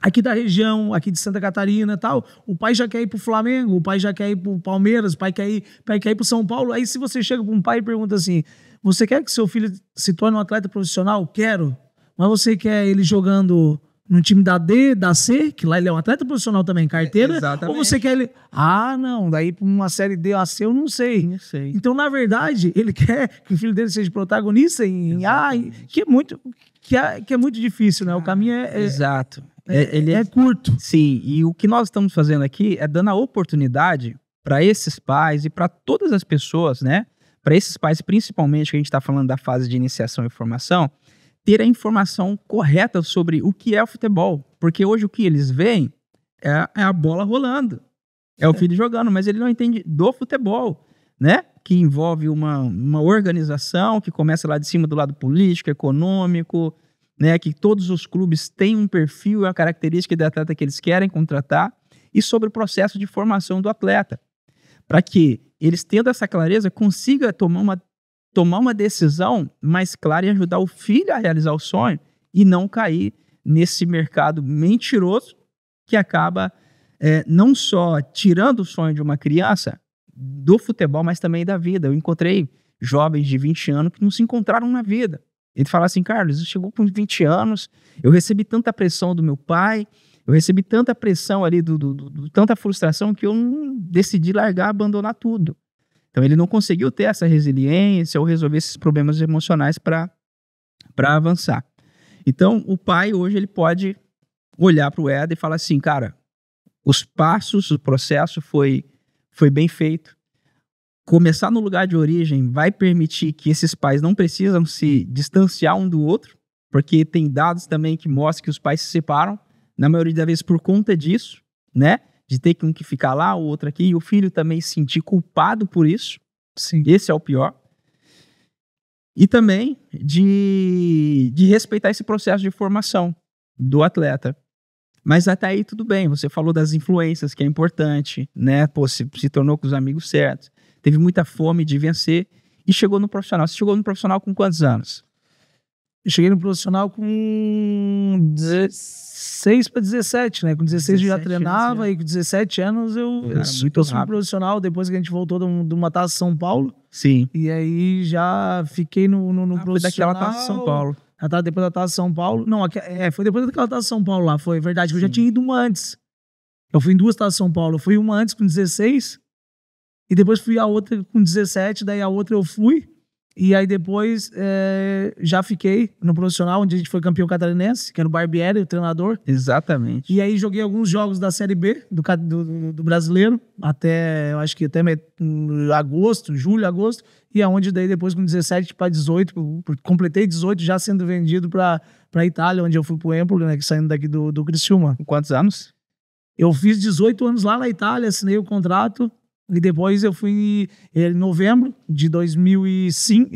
aqui da região, aqui de Santa Catarina e tal, o pai já quer ir pro Flamengo, o pai já quer ir pro Palmeiras, o pai quer ir pro São Paulo. Aí se você chega para um pai e pergunta assim, você quer que seu filho se torne um atleta profissional? Quero. Mas você quer ele jogando no time da D, da C, que lá ele é um atleta profissional também, carteira? Ou você quer ele... Ah, não, daí pra uma série D ou A, C, eu não sei. Então, na verdade, ele quer que o filho dele seja protagonista em A, que é muito difícil, né? O caminho ele é curto. Sim, e o que nós estamos fazendo aqui é dando a oportunidade para esses pais e para todas as pessoas, né? Para esses pais, principalmente, que a gente está falando da fase de iniciação e formação, ter a informação correta sobre o que é o futebol. Porque hoje o que eles veem é a bola rolando. É o filho jogando, mas ele não entende do futebol, né? Que envolve uma organização que começa lá de cima do lado político, econômico, né? Que todos os clubes têm um perfil e a característica de atleta que eles querem contratar, e sobre o processo de formação do atleta. Para que eles, tendo essa clareza, consigam tomar uma decisão mais clara e ajudar o filho a realizar o sonho e não cair nesse mercado mentiroso que acaba não só tirando o sonho de uma criança do futebol, mas também da vida. Eu encontrei jovens de 20 anos que não se encontraram na vida. Ele fala assim, Carlos, chegou com 20 anos, eu recebi tanta pressão do meu pai, eu recebi tanta pressão ali, tanta frustração, que eu decidi largar, abandonar tudo. Então ele não conseguiu ter essa resiliência ou resolver esses problemas emocionais para avançar. Então o pai hoje ele pode olhar para o Éder e falar assim, cara, os passos, o processo foi bem feito. Começar no lugar de origem vai permitir que esses pais não precisam se distanciar um do outro, porque tem dados também que mostram que os pais se separam, na maioria das vezes por conta disso, né? De ter um que ficar lá, o outro aqui, e o filho também se sentir culpado por isso. Sim. Esse é o pior. E também de respeitar esse processo de formação do atleta. Mas até aí tudo bem, você falou das influências, que é importante, né? Pô, se tornou com os amigos certos, teve muita fome de vencer e chegou no profissional. Você chegou no profissional com quantos anos? Eu cheguei no profissional com 16 para 17, né? Com 16 eu já treinava e com 17 anos eu subi profissional depois que a gente voltou de uma Taça São Paulo. Sim. E aí já fiquei no profissional. Foi daquela Taça São Paulo. Depois da Taça São Paulo. Não, foi depois daquela Taça São Paulo lá, foi verdade. Eu já tinha ido uma antes. Eu fui em 2 Taças São Paulo. Eu fui uma antes com 16 e depois fui a outra com 17, daí a outra eu fui. E aí depois já fiquei no profissional, onde a gente foi campeão catarinense, que era o Barbieri, o treinador. Exatamente. E aí joguei alguns jogos da Série B do brasileiro, eu acho que até julho, agosto, e aonde daí depois com 17 para 18, completei 18 já sendo vendido para Itália, onde eu fui pro Empoli, né, que saindo daqui do Criciúma. Com quantos anos? Eu fiz 18 anos lá na Itália, assinei o contrato. E depois eu fui em novembro de 2005.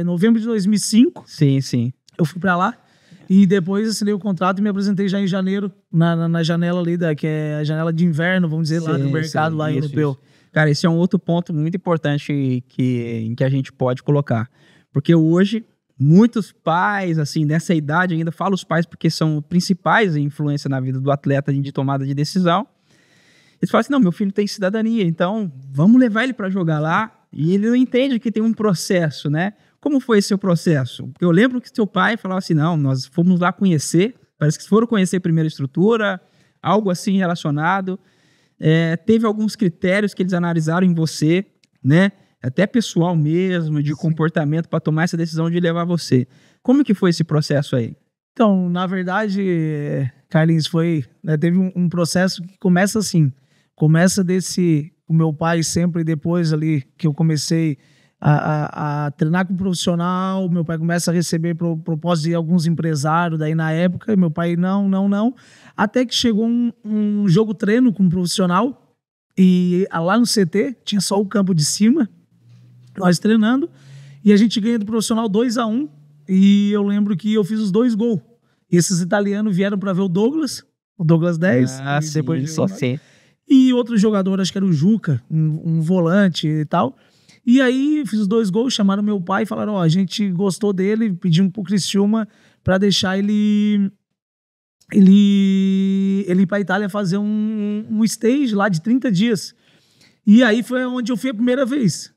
Novembro de 2005. Sim. Eu fui pra lá. E depois assinei o contrato e me apresentei já em janeiro, na janela ali, que é a janela de inverno, vamos dizer, lá do mercado lá europeu. Isso. Cara, esse é um outro ponto muito importante que a gente pode colocar. Porque hoje, muitos pais, assim, nessa idade ainda, falo os pais porque são principais em influência na vida do atleta de tomada de decisão. Eles falam assim, não, meu filho tem cidadania, então vamos levar ele para jogar lá. E ele não entende que tem um processo, né? Como foi esse seu processo? Porque eu lembro que seu pai falava assim, não, nós fomos lá conhecer, parece que foram conhecer primeiro a estrutura, algo assim relacionado. Teve alguns critérios que eles analisaram em você, né? Até pessoal mesmo, de comportamento, para tomar essa decisão de levar você. Como que foi esse processo aí? Então, na verdade, Carlinhos, teve um processo que começa assim. Começa o meu pai sempre depois ali que eu comecei a treinar com profissional, meu pai começa a receber propostas de alguns empresários daí na época, e meu pai não, até que chegou um jogo treino com um profissional e lá no CT tinha só o campo de cima, nós treinando, e a gente ganha do profissional 2-1, e eu lembro que eu fiz os 2 gols. E esses italianos vieram para ver o Douglas 10. Ah, sim, depois só sei. E outro jogador, acho que era o Juca, um volante e tal. E aí fiz os 2 gols, chamaram meu pai e falaram, a gente gostou dele, pedimos pro Criciúma para deixar ele ir pra Itália fazer um stage lá de 30 dias. E aí foi onde eu fui a primeira vez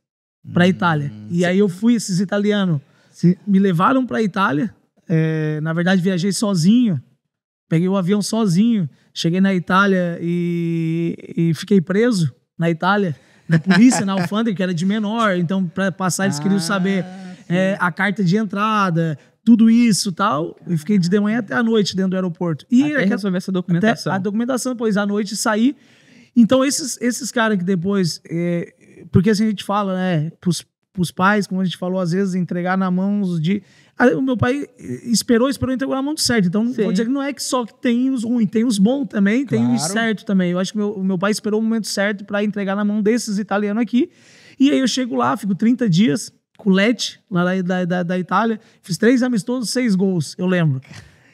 pra Itália. E aí eu fui, esses italianos me levaram pra Itália. Na verdade, viajei sozinho. Peguei o avião sozinho. Cheguei na Itália e fiquei preso na Itália. Na polícia, na alfândega, que era de menor. Então, para passar, eles queriam saber a carta de entrada, tudo isso e tal. Eu fiquei de manhã até a noite dentro do aeroporto. E até resolver essa documentação. A documentação, depois à noite saí. Então, esses caras que depois... porque assim a gente fala, né? Pros pais, como a gente falou, às vezes, entregar na mão de... O meu pai esperou e entregou na mão do certo. Então, vou dizer que não é que só que tem os ruins, tem os bons também, tem os certos também. Eu acho que o meu pai esperou o momento certo para entregar na mão desses italianos aqui. E aí eu chego lá, fico 30 dias com o Lecce, lá da Itália. Fiz 3 amistosos, 6 gols, eu lembro.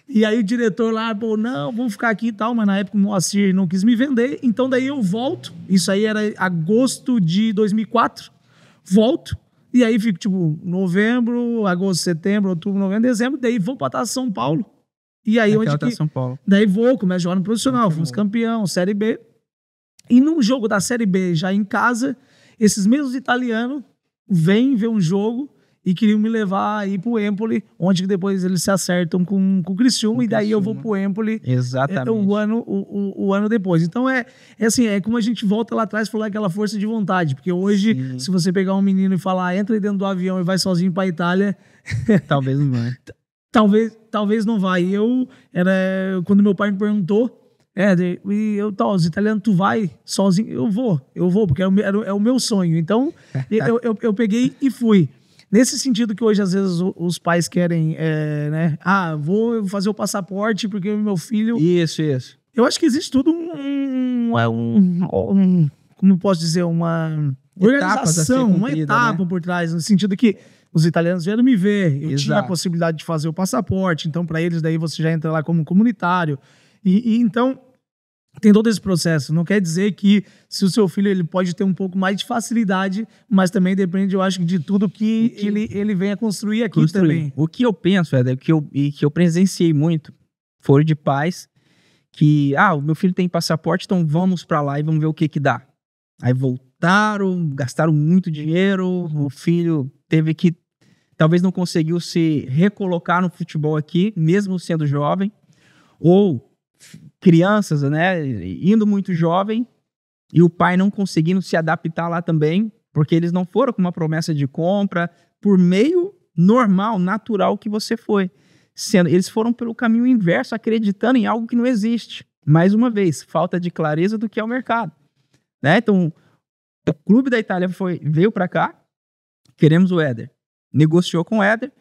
E aí o diretor lá, não, vamos ficar aqui e tal. Mas na época o Moacir não quis me vender. Então daí eu volto. Isso aí era agosto de 2004. Volto. E aí fico, tipo, novembro, agosto, setembro, outubro, novembro, dezembro. Daí vou pra Taça São Paulo. E aí São Paulo. Daí começo a jogar no profissional. Fomos campeão, Série B. E num jogo da Série B, já em casa, esses mesmos italianos vêm ver um jogo e queriam me levar aí pro Empoli, onde depois eles se acertam com o Criciúma, e daí eu vou pro Empoli. Exatamente. O ano depois. Então é assim, é como a gente volta lá atrás e falar aquela força de vontade, porque hoje, se você pegar um menino e falar, entra aí dentro do avião e vai sozinho pra Itália... Talvez não vai. Talvez não vai. Quando meu pai me perguntou, os italianos, tu vai sozinho? Eu vou, porque é o meu sonho. Então, eu peguei e fui. Nesse sentido que hoje, às vezes, os pais querem, né? Vou fazer o passaporte porque o meu filho... Isso. Eu acho que existe tudo como eu posso dizer, uma organização, uma etapa, né? Por trás, no sentido que os italianos vieram me ver, eu tinha a possibilidade de fazer o passaporte, então para eles daí você já entra lá como comunitário, Então, tem todo esse processo. Não quer dizer que se o seu filho ele pode ter um pouco mais de facilidade, mas também depende, eu acho, de tudo que ele venha construir aqui também. O que eu penso, Éder, que eu presenciei muito, foram de pais que, o meu filho tem passaporte, então vamos pra lá e vamos ver o que dá. Aí voltaram, gastaram muito dinheiro, o filho teve que, talvez não conseguiu se recolocar no futebol aqui, mesmo sendo jovem, ou crianças, né, indo muito jovem, e o pai não conseguindo se adaptar lá também, porque eles não foram com uma promessa de compra, por meio normal, natural que você foi. Eles foram pelo caminho inverso, acreditando em algo que não existe. Mais uma vez, falta de clareza do que é o mercado. Né? Então, o clube da Itália veio para cá, queremos o Éder. Negociou com o Éder,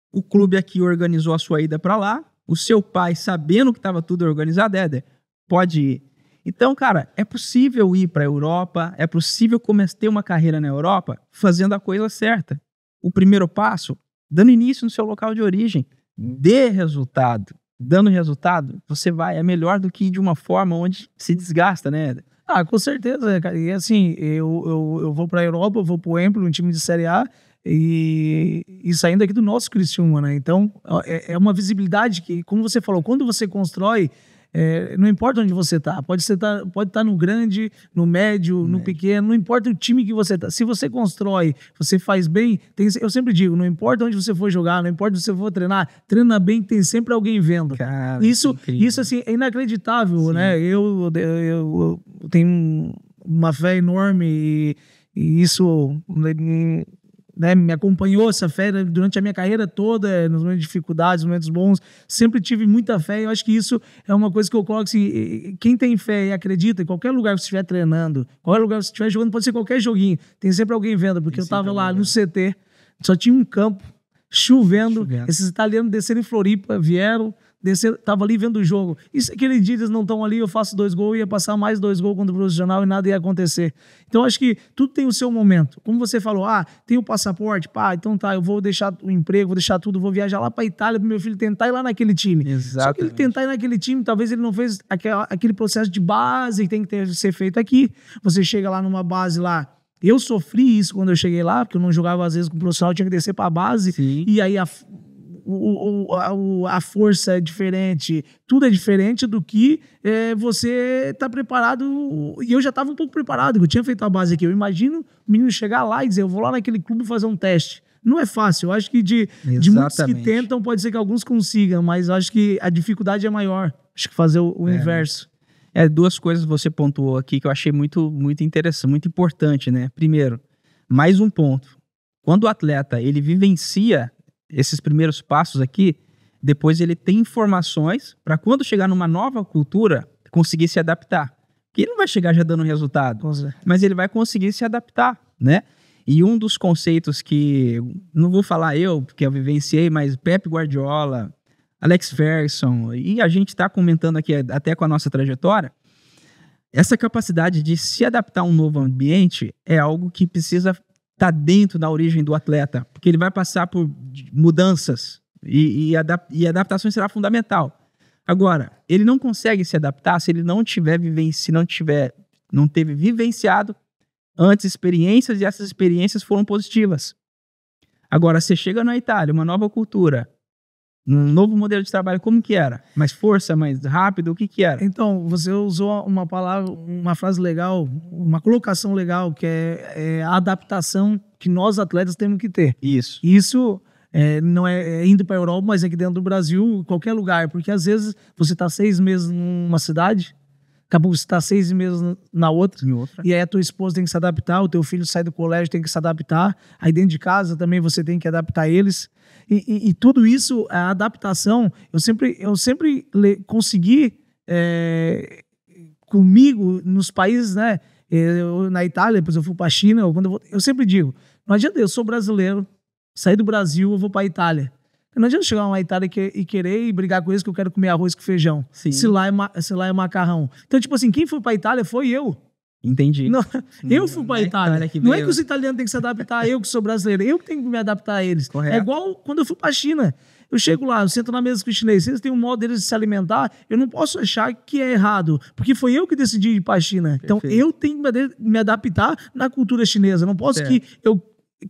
o clube aqui organizou a sua ida para lá, o seu pai, sabendo que estava tudo organizado, Éder, pode ir. Então, cara, é possível ir para a Europa, é possível ter uma carreira na Europa fazendo a coisa certa. O primeiro passo, dando início no seu local de origem, dê resultado. Dando resultado, você vai, é melhor do que ir de uma forma onde se desgasta, né, Éder? Com certeza, cara. E assim, eu vou para a Europa, eu vou para o Empoli, um time de Série A, e saindo aqui do nosso Criciúma, né? Então, é uma visibilidade que, como você falou, quando você constrói, não importa onde você tá, pode estar no grande, no médio, no pequeno, não importa o time que você tá. Se você constrói, você faz bem, eu sempre digo, não importa onde você for jogar, não importa onde você for treinar, treina bem, tem sempre alguém vendo. Cara, isso assim, é inacreditável, né? Eu tenho uma fé enorme e isso, né, me acompanhou essa fé durante a minha carreira toda, nos momentos de dificuldades, nos momentos bons, sempre tive muita fé, e eu acho que isso é uma coisa que eu coloco assim, quem tem fé e acredita, em qualquer lugar que você estiver treinando, qualquer lugar que você estiver jogando, pode ser qualquer joguinho, tem sempre alguém vendo, porque eu tava lá no CT, só tinha um campo, chovendo. Esses italianos desceram em Floripa, vieram, tava ali vendo o jogo. E se aquele dia eles não estão ali, eu faço 2 gols, ia passar mais 2 gols contra o profissional e nada ia acontecer. Então acho que tudo tem o seu momento. Como você falou, tem o passaporte, então tá, eu vou deixar o emprego, vou deixar tudo, vou viajar lá pra Itália pro meu filho tentar ir lá naquele time. Exatamente. Só que ele tentar ir naquele time, talvez ele não fez aquele processo de base que tem que ser feito aqui. Você chega lá numa base lá. Eu sofri isso quando eu cheguei lá, porque eu não jogava às vezes com o profissional, eu tinha que descer pra base. Sim. E aí a força é diferente, tudo é diferente do que você tá preparado. E eu já estava um pouco preparado, eu tinha feito a base aqui. Eu imagino o menino chegar lá e dizer, eu vou lá naquele clube fazer um teste. Não é fácil, eu acho que de muitos que tentam, pode ser que alguns consigam, mas eu acho que a dificuldade é maior. Acho que fazer o inverso. 2 coisas você pontuou aqui que eu achei muito, muito interessante, muito importante, né? Primeiro, mais um ponto. Quando o atleta, ele vivencia esses primeiros passos aqui, depois ele tem informações para quando chegar numa nova cultura, conseguir se adaptar. Porque ele não vai chegar já dando resultado, mas ele vai conseguir se adaptar, né? E um dos conceitos que, não vou falar eu, porque eu vivenciei, mas Pep Guardiola, Alex Ferguson, e a gente está comentando aqui até com a nossa trajetória, essa capacidade de se adaptar a um novo ambiente é algo que precisa estar dentro da origem do atleta, porque ele vai passar por mudanças e adaptação será fundamental. Agora, ele não consegue se adaptar se ele não teve vivenciado antes experiências e essas experiências foram positivas. Agora, você chega na Itália, uma nova cultura, um novo modelo de trabalho, como que era? Mais força, mais rápido, o que era? Então, você usou uma palavra, uma frase legal, uma colocação legal, que é a adaptação que nós atletas temos que ter. Isso não é indo para a Europa, mas aqui dentro do Brasil, qualquer lugar, porque às vezes você está 6 meses numa cidade, acabou você está 6 meses na outra, e aí a tua esposa tem que se adaptar, o teu filho sai do colégio, tem que se adaptar, aí dentro de casa também você tem que adaptar eles, e tudo isso, a adaptação, eu sempre consegui comigo nos países, né, na Itália, depois eu fui para a China, eu sempre digo, não adianta, eu sou brasileiro, sair do Brasil, eu vou para a Itália. Não adianta chegar na Itália e querer brigar com eles que eu quero comer arroz com feijão. Sim. Se lá é macarrão. Então, tipo assim, quem foi pra Itália foi eu. Entendi. Não, eu fui pra Itália. Não é que os italianos têm que se adaptar a eu que sou brasileiro. Eu que tenho que me adaptar a eles. Correto. É igual quando eu fui pra China. eu chego lá, eu sento na mesa com os chineses, eles têm um modo deles de se alimentar, eu não posso achar que é errado, porque foi eu que decidi ir para a China. Então, eu tenho que me adaptar na cultura chinesa. Não posso que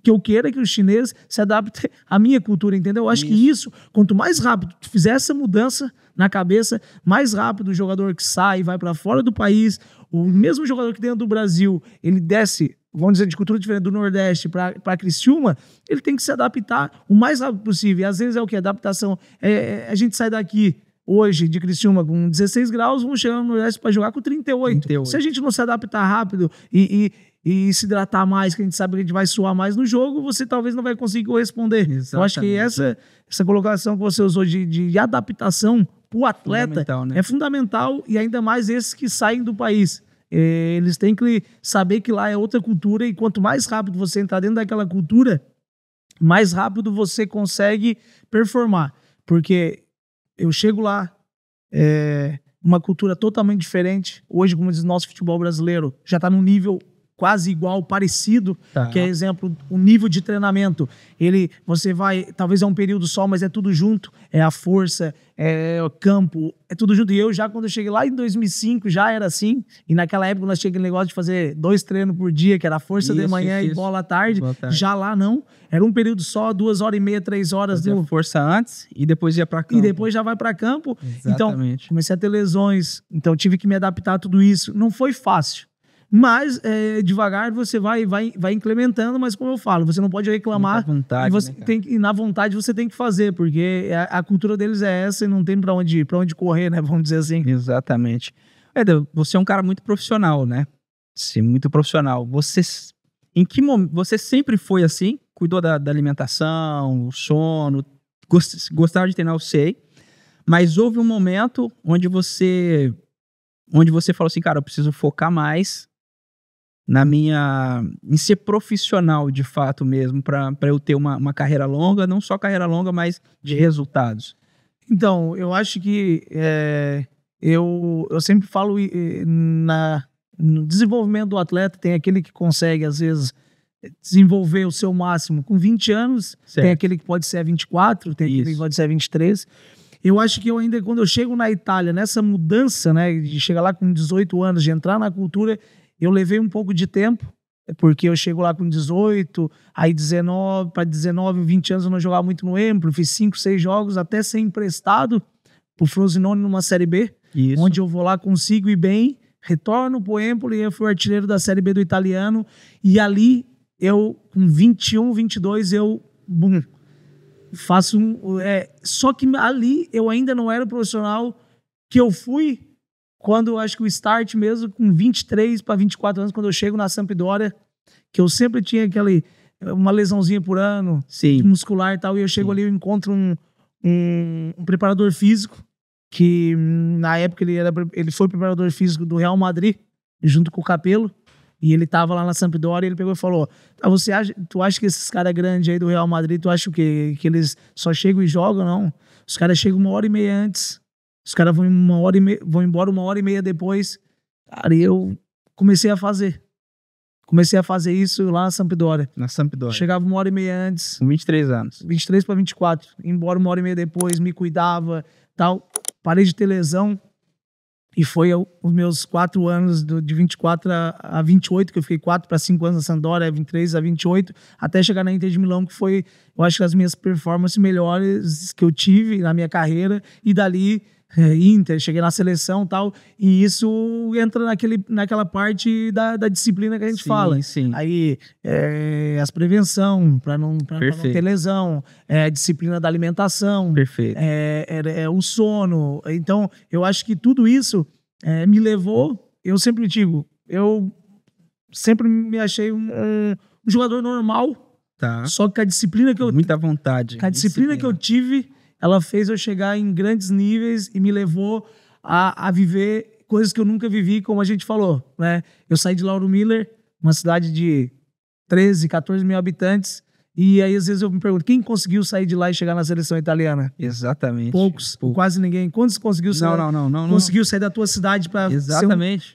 eu queira que os chineses se adaptem à minha cultura, entendeu? Eu acho que isso, quanto mais rápido tu fizer essa mudança na cabeça, mais rápido o jogador que sai, vai para fora do país, o mesmo jogador que dentro do Brasil, ele desce, vamos dizer, de cultura diferente do Nordeste para Criciúma, ele tem que se adaptar o mais rápido possível. E às vezes é o que? Adaptação. A gente sai daqui hoje de Criciúma com 16 graus, vamos chegar no Nordeste para jogar com 38. Se a gente não se adaptar rápido e se hidratar mais, que a gente sabe que a gente vai suar mais no jogo, você talvez não vai conseguir corresponder. Exatamente. Eu acho que essa colocação que você usou de adaptação para o atleta é fundamental, e ainda mais esses que saem do país. Eles têm que saber que lá é outra cultura, e quanto mais rápido você entrar dentro daquela cultura, mais rápido você consegue performar. Porque eu chego lá, uma cultura totalmente diferente. Hoje, como diz o nosso futebol brasileiro, já está num nível quase igual, parecido, que é, exemplo, o nível de treinamento. Você vai, talvez é um período só, mas é tudo junto, é a força, é o campo, é tudo junto. E eu já, quando eu cheguei lá em 2005, já era assim, e naquela época nós tínhamos aquele negócio de fazer 2 treinos por dia, que era força de manhã e bola à tarde. Já lá não, era um período só, 2h30, 3 horas. Deu força antes e depois ia para campo. E depois já vai para campo. Exatamente. Então, comecei a ter lesões, então tive que me adaptar a tudo isso. Não foi fácil. Mas, devagar, você vai implementando, mas como eu falo, você não pode reclamar. Vontade, e na vontade você tem que fazer, porque a cultura deles é essa e não tem pra onde correr, né? Vamos dizer assim. Exatamente. Éder, você é um cara muito profissional, né? Sim, muito profissional. Em que momento? Você sempre foi assim? Cuidou da alimentação, o sono, gostava de treinar, eu sei. Mas houve um momento onde você falou assim, cara, eu preciso focar mais em ser profissional de fato mesmo, para eu ter uma carreira longa, não só carreira longa, mas de resultados. Então, eu acho que eu sempre falo no desenvolvimento do atleta, tem aquele que consegue, às vezes, desenvolver o seu máximo com 20 anos, tem aquele que pode ser a 24, tem aquele que pode ser a 23. Eu acho que quando eu chego na Itália, nessa mudança, né, de chegar lá com 18 anos, de entrar na cultura, eu levei um pouco de tempo, porque eu chego lá com 18, aí 19, para 19, 20 anos eu não jogava muito no Empoli, fiz 5, 6 jogos, até ser emprestado pro Frosinone numa Série B, onde eu vou lá, consigo ir bem, retorno pro Empoli, eu fui artilheiro da Série B do italiano, e ali, eu, com 21, 22, faço só que ali eu ainda não era o profissional que eu fui quando eu acho que o start mesmo, com 23 para 24 anos, quando eu chego na Sampdoria, que eu sempre tinha uma lesãozinha por ano, muscular e tal, e eu chego ali, eu encontro um preparador físico, que na época ele foi preparador físico do Real Madrid, junto com o Capello, e ele tava lá na Sampdoria, e ele pegou e falou, tu acha que esses caras grandes aí do Real Madrid, tu acha o quê? Que eles só chegam e jogam? Não. Os caras chegam 1h30 antes, os caras vão embora 1h30 depois. Cara, e eu comecei a fazer isso lá na Sampdoria. Na Sampdoria. Chegava 1h30 antes. Com 23 anos. 23 para 24. Ia embora 1h30 depois, me cuidava, tal. Parei de ter lesão. E foi os meus 4 anos, de 24 a 28, que eu fiquei 4 para 5 anos na Sampdoria, 23 a 28, até chegar na Inter de Milão, que foi, eu acho que as minhas performances melhores que eu tive na minha carreira. E dali, Inter, cheguei na seleção e tal. E isso entra naquela parte da disciplina que a gente fala. Sim. Aí, as prevenção, para não ter lesão, a disciplina da alimentação, o sono. Então, eu acho que tudo isso me levou, eu sempre digo, eu sempre me achei um jogador normal, só que a disciplina que eu... Muita vontade. A disciplina que eu tive, ela fez eu chegar em grandes níveis e me levou a viver coisas que eu nunca vivi, como a gente falou, né? Eu saí de Lauro Miller, uma cidade de 13, 14 mil habitantes, e aí às vezes eu me pergunto, quem conseguiu sair de lá e chegar na seleção italiana? Exatamente. Poucos. Quase ninguém. Quantos conseguiu sair? Não. Conseguiu sair da tua cidade para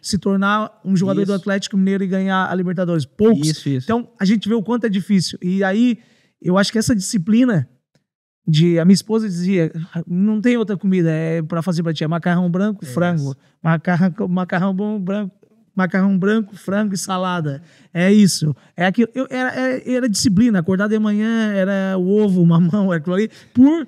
se tornar um jogador do Atlético Mineiro e ganhar a Libertadores? Poucos. Isso. Então, a gente vê o quanto é difícil. E aí, eu acho que essa disciplina A minha esposa dizia, não tem outra comida para fazer para ti, é macarrão branco, frango, macarrão branco, frango e salada. É isso. É aquilo. Era disciplina. Acordar de manhã era o ovo, mamão, aquilo ali. Por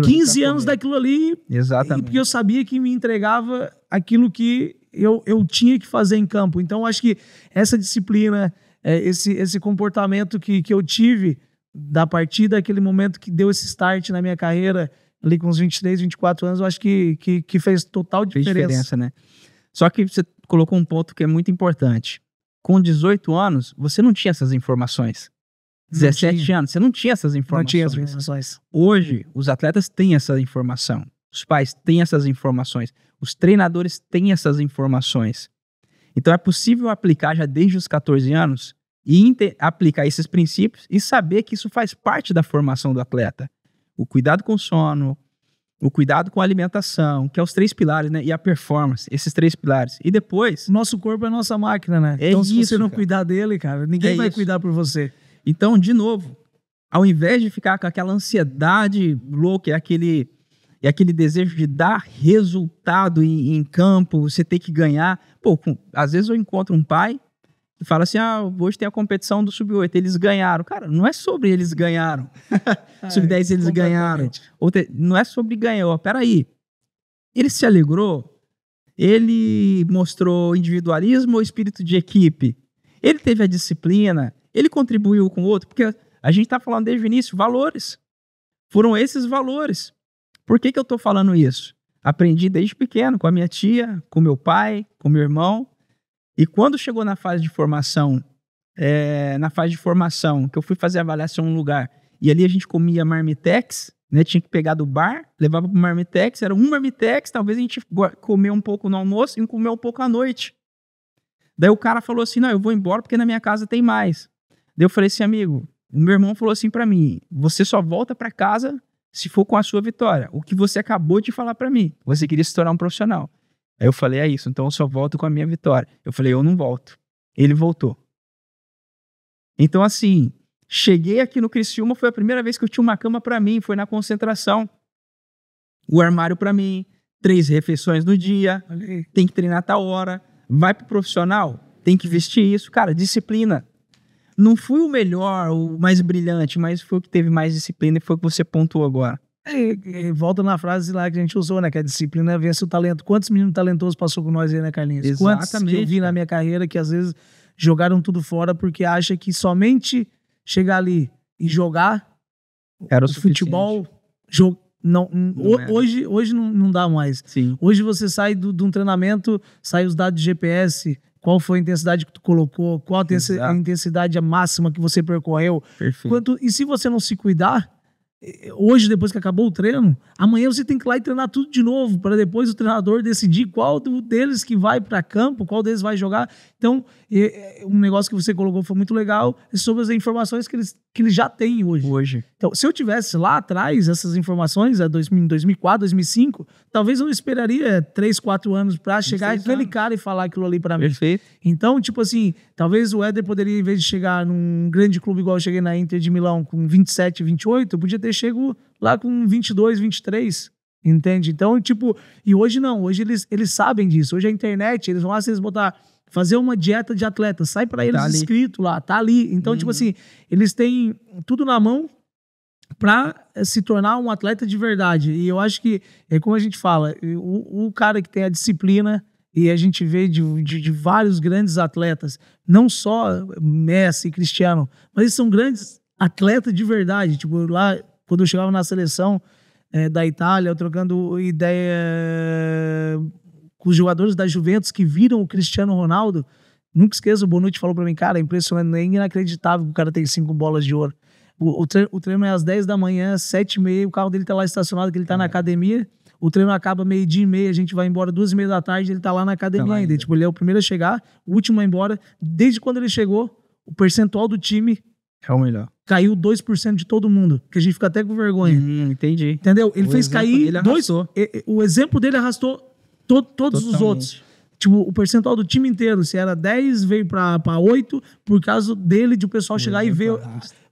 15 anos daquilo ali. Exatamente. Porque eu sabia que me entregava aquilo que eu tinha que fazer em campo. Então, acho que essa disciplina, esse comportamento que eu tive da partir daquele momento que deu esse start na minha carreira, ali com uns 23, 24 anos, eu acho que fez total diferença. Fez diferença, né? Só que você colocou um ponto que é muito importante. Com 18 anos, você não tinha essas informações. 17 anos, você não tinha essas informações. Não tinha as informações. Hoje, os atletas têm essa informação. Os pais têm essas informações. Os treinadores têm essas informações. Então, é possível aplicar já desde os 14 anos e aplicar esses princípios e saber que isso faz parte da formação do atleta. O cuidado com o sono, o cuidado com a alimentação, que é os 3 pilares, né? E a performance, esses 3 pilares. E depois... Nosso corpo é a nossa máquina, né? Então, se você não cuidar dele, cara, ninguém vai cuidar por você. Então, de novo, ao invés de ficar com aquela ansiedade louca, aquele desejo de dar resultado em campo, você ter que ganhar. Pô, às vezes eu encontro um pai e fala assim, hoje tem a competição do Sub-8, eles ganharam. Cara, não é sobre eles ganharam. Sub-10 eles ganharam. Não é sobre ganhou. Peraí. Ele se alegrou? Ele mostrou individualismo ou espírito de equipe? Ele teve a disciplina? Ele contribuiu com o outro? Porque a gente está falando desde o início, valores. Foram esses valores. Por que eu estou falando isso? Aprendi desde pequeno com a minha tia, com meu pai, com meu irmão. E quando chegou na fase de formação, que eu fui fazer avaliação em um lugar, e ali a gente comia marmitex, né? Tinha que pegar do bar, levava pro marmitex, era um marmitex, talvez a gente comeu um pouco no almoço e comeu um pouco à noite. Daí o cara falou assim, não, eu vou embora porque na minha casa tem mais. Daí eu falei assim, amigo, o meu irmão falou assim pra mim, você só volta pra casa se for com a sua vitória. O que você acabou de falar pra mim, você queria se tornar um profissional. Aí eu falei, é isso, então eu só volto com a minha vitória. Eu falei, eu não volto. Ele voltou. Então, assim, cheguei aqui no Criciúma, foi a primeira vez que eu tinha uma cama pra mim, foi na concentração. O armário pra mim, 3 refeições no dia, tem que treinar a tal hora, vai pro profissional, tem que vestir isso. Cara, disciplina. Não fui o melhor, o mais brilhante, mas foi o que teve mais disciplina e foi o que você pontuou agora. Volta na frase lá que a gente usou, né? Que a disciplina vence o talento. Quantos meninos talentosos passou com nós aí, né, Carlinhos? Exatamente. Quantos que eu vi na minha carreira que às vezes jogaram tudo fora porque acha que somente chegar ali e jogar era o futebol... Hoje não dá mais. Sim. Hoje você sai de um treinamento, sai os dados de GPS, qual foi a intensidade que tu colocou, qual a intensidade máxima que você percorreu. Perfeito. E se você não se cuidar, hoje, depois que acabou o treino, amanhã você tem que ir lá e treinar tudo de novo, para depois o treinador decidir qual deles que vai para campo, qual deles vai jogar. Então, um negócio que você colocou foi muito legal, é sobre as informações que eles já têm hoje. Então, se eu tivesse lá atrás essas informações, em 2004, 2005, talvez eu não esperaria 3, 4 anos para chegar aquele cara e falar aquilo ali para mim. Perfeito. Então, tipo assim, talvez o Éder poderia, em vez de chegar num grande clube igual eu cheguei na Inter de Milão com 27, 28, eu podia ter chego lá com 22, 23, entende? Então, tipo, e hoje não, hoje eles sabem disso. Hoje a internet, eles vão lá, se eles botar fazer uma dieta de atleta, sai para eles escrito lá, tá ali. Então, tipo assim, eles têm tudo na mão para se tornar um atleta de verdade. E eu acho que, como a gente fala, o cara que tem a disciplina, e a gente vê de vários grandes atletas, não só Messi e Cristiano, mas eles são grandes atletas de verdade. Tipo, lá, quando eu chegava na seleção da Itália, eu trocando ideia com os jogadores da Juventus que viram o Cristiano Ronaldo, nunca esqueço, o Bonucci falou pra mim, cara, é impressionante, é inacreditável que o cara tem 5 bolas de ouro. O treino é às 10 da manhã, 7h30, o carro dele tá lá estacionado, que ele tá na academia, o treino acaba 12h30, a gente vai embora 2h30 da tarde, ele tá lá na academia ainda. Tipo, ele é o primeiro a chegar, o último a ir embora. Desde quando ele chegou, o percentual do time é o melhor. Caiu 2% de todo mundo, que a gente fica até com vergonha. Entendi. Entendeu? Ele fez cair 2%. O exemplo dele arrastou todos os outros. Tipo, o percentual do time inteiro, se era 10, veio pra 8, por causa dele, de o pessoal chegar e ver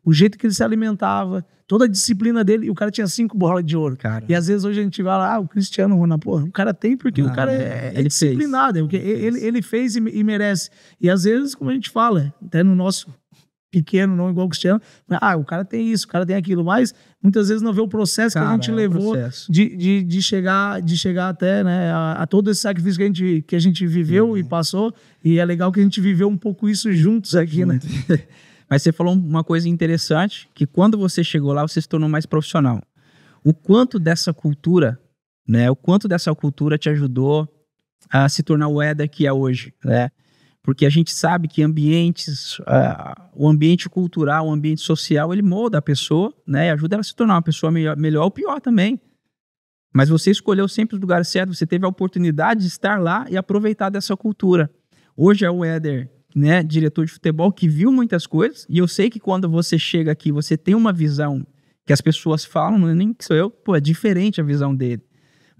o jeito que ele se alimentava, toda a disciplina dele, e o cara tinha 5 bolas de ouro. Cara. E às vezes hoje a gente vai lá, o Cristiano Ronaldo, porra, o cara tem porque o cara é disciplinado, ele fez e merece. E às vezes, como a gente fala, até no nosso pequeno, não igual o Cristiano, o cara tem isso, o cara tem aquilo, mas muitas vezes não vê o processo, cara, que a gente levou de chegar até, né, a todo esse sacrifício que a gente viveu e passou, e é legal que a gente viveu um pouco isso juntos aqui, né? Mas você falou uma coisa interessante, que quando você chegou lá, você se tornou mais profissional. O quanto dessa cultura, né, te ajudou a se tornar o Éder que é hoje, né? Porque a gente sabe que o ambiente cultural, o ambiente social, ele molda a pessoa, né? E ajuda ela a se tornar uma pessoa melhor ou pior também. Mas você escolheu sempre os lugares certos, você teve a oportunidade de estar lá e aproveitar dessa cultura. Hoje é o Éder, né, diretor de futebol, que viu muitas coisas, e eu sei que quando você chega aqui, você tem uma visão que as pessoas falam, não é nem que sou eu, é diferente a visão dele.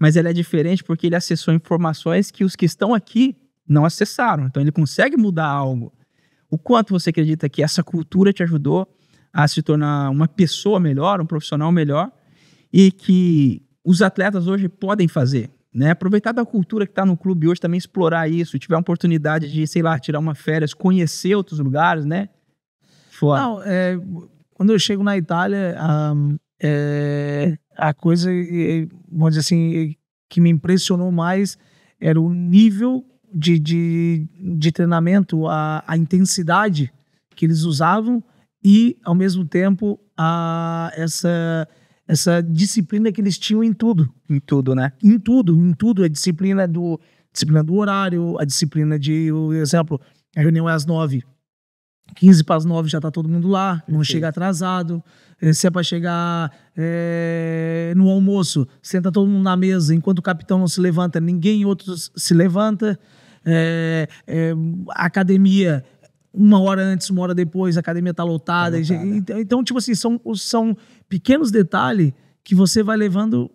Mas ela é diferente porque ele acessou informações que os que estão aqui não acessaram, então ele consegue mudar algo. O quanto você acredita que essa cultura te ajudou a se tornar uma pessoa melhor, um profissional melhor, e que os atletas hoje podem fazer, né? Aproveitar da cultura que está no clube hoje, também explorar isso, tiver a oportunidade de, sei lá, tirar uma férias, conhecer outros lugares, né? Fora. Não, quando eu chego na Itália, a coisa, vamos dizer assim, que me impressionou mais era o nível de treinamento, a intensidade que eles usavam e, ao mesmo tempo, essa disciplina que eles tinham em tudo. Em tudo, né? Em tudo. A disciplina do horário, a disciplina por exemplo, a reunião é às 9h. 15 para as 9 já tá todo mundo lá, não chega atrasado. Se é para chegar no almoço, senta todo mundo na mesa, enquanto o capitão não se levanta, ninguém outro se levanta. A academia, 1 hora antes, 1 hora depois, a academia tá lotada. Então, tipo assim, são pequenos detalhes que você vai levando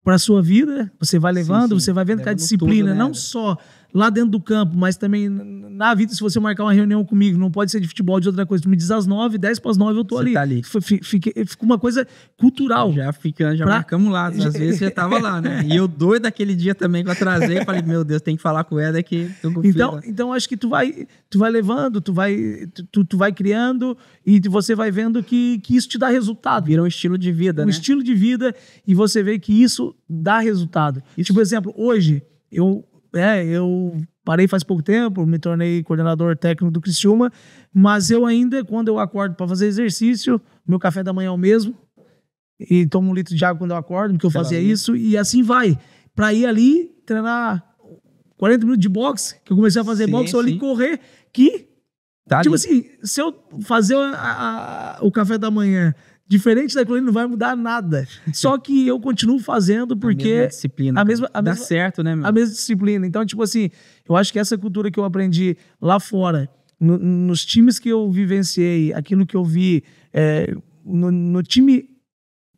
para sua vida, você vai levando, você vai vendo que a disciplina, tudo, né? Não só lá dentro do campo, mas também na vida, se você marcar uma reunião comigo, não pode ser de futebol, de outra coisa, tu me diz às 9, 10 para as 9 eu tô ali. Tá ali. Fica uma coisa cultural. Já marcamos lá, às vezes você tava lá, né? E eu doido daquele dia também que eu atrasei, falei, meu Deus, tem que falar com o Éder que tô com então acho que tu vai levando, tu vai criando e você vai vendo que isso te dá resultado. Vira um estilo de vida, né? Um estilo de vida, e você vê que isso dá resultado. Tipo, por exemplo, hoje, eu parei faz pouco tempo, me tornei coordenador técnico do Criciúma, mas eu ainda, quando eu acordo para fazer exercício, meu café da manhã é o mesmo, e tomo 1 litro de água quando eu acordo, porque eu fazia isso, e assim vai. Para ir ali, treinar 40 minutos de boxe, que eu comecei a fazer boxe, ou ali correr, que, tá tipo ali. assim, se eu fazer o café da manhã diferente daquilo não vai mudar nada. Só que eu continuo fazendo porque... A mesma disciplina. Dá certo, né, meu? A mesma disciplina. Então, tipo assim, eu acho que essa cultura que eu aprendi lá fora, nos times que eu vivenciei, aquilo que eu vi no time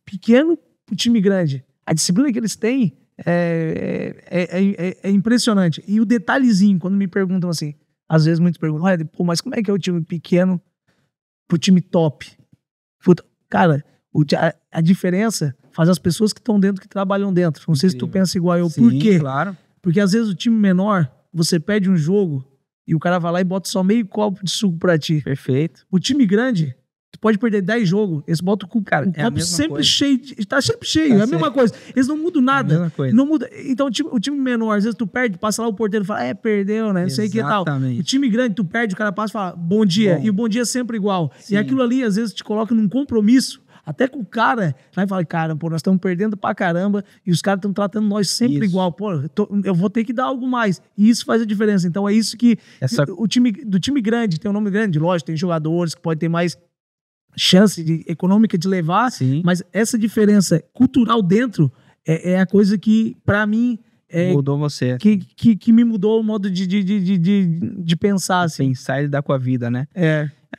pequeno pro time grande, a disciplina que eles têm é impressionante. E o detalhezinho, quando me perguntam assim, às vezes muitos perguntam, mas como é que é o time pequeno pro time top? Cara, a diferença faz as pessoas que estão dentro, que trabalham dentro. Não sei se tu pensa igual eu. Sim, por quê? Claro. Porque às vezes o time menor, você perde um jogo e o cara vai lá e bota só meio copo de suco pra ti. Perfeito. O time grande, tu pode perder 10 jogos, eles botam o copo sempre cheio. Tá sempre cheio, é a mesma coisa. Eles não mudam nada. É a mesma coisa. Não muda. Então o time menor, às vezes tu perde, passa lá o porteiro e fala, perdeu, né? Não sei o que tal. O time grande, tu perde, o cara passa e fala, bom dia. E o bom dia é sempre igual. Sim. E aquilo ali, às vezes, te coloca num compromisso, até com o cara, lá e fala, cara, pô, nós estamos perdendo pra caramba e os caras estão tratando nós sempre igual. Pô, eu vou ter que dar algo mais. E isso faz a diferença. Então é isso que do time grande, tem um nome grande, lógico, tem jogadores que podem ter mais chance econômica de levar, sim, mas essa diferença cultural dentro é a coisa que, pra mim, mudou você. Que me mudou o modo de pensar. Assim. Pensar e lidar com a vida, né?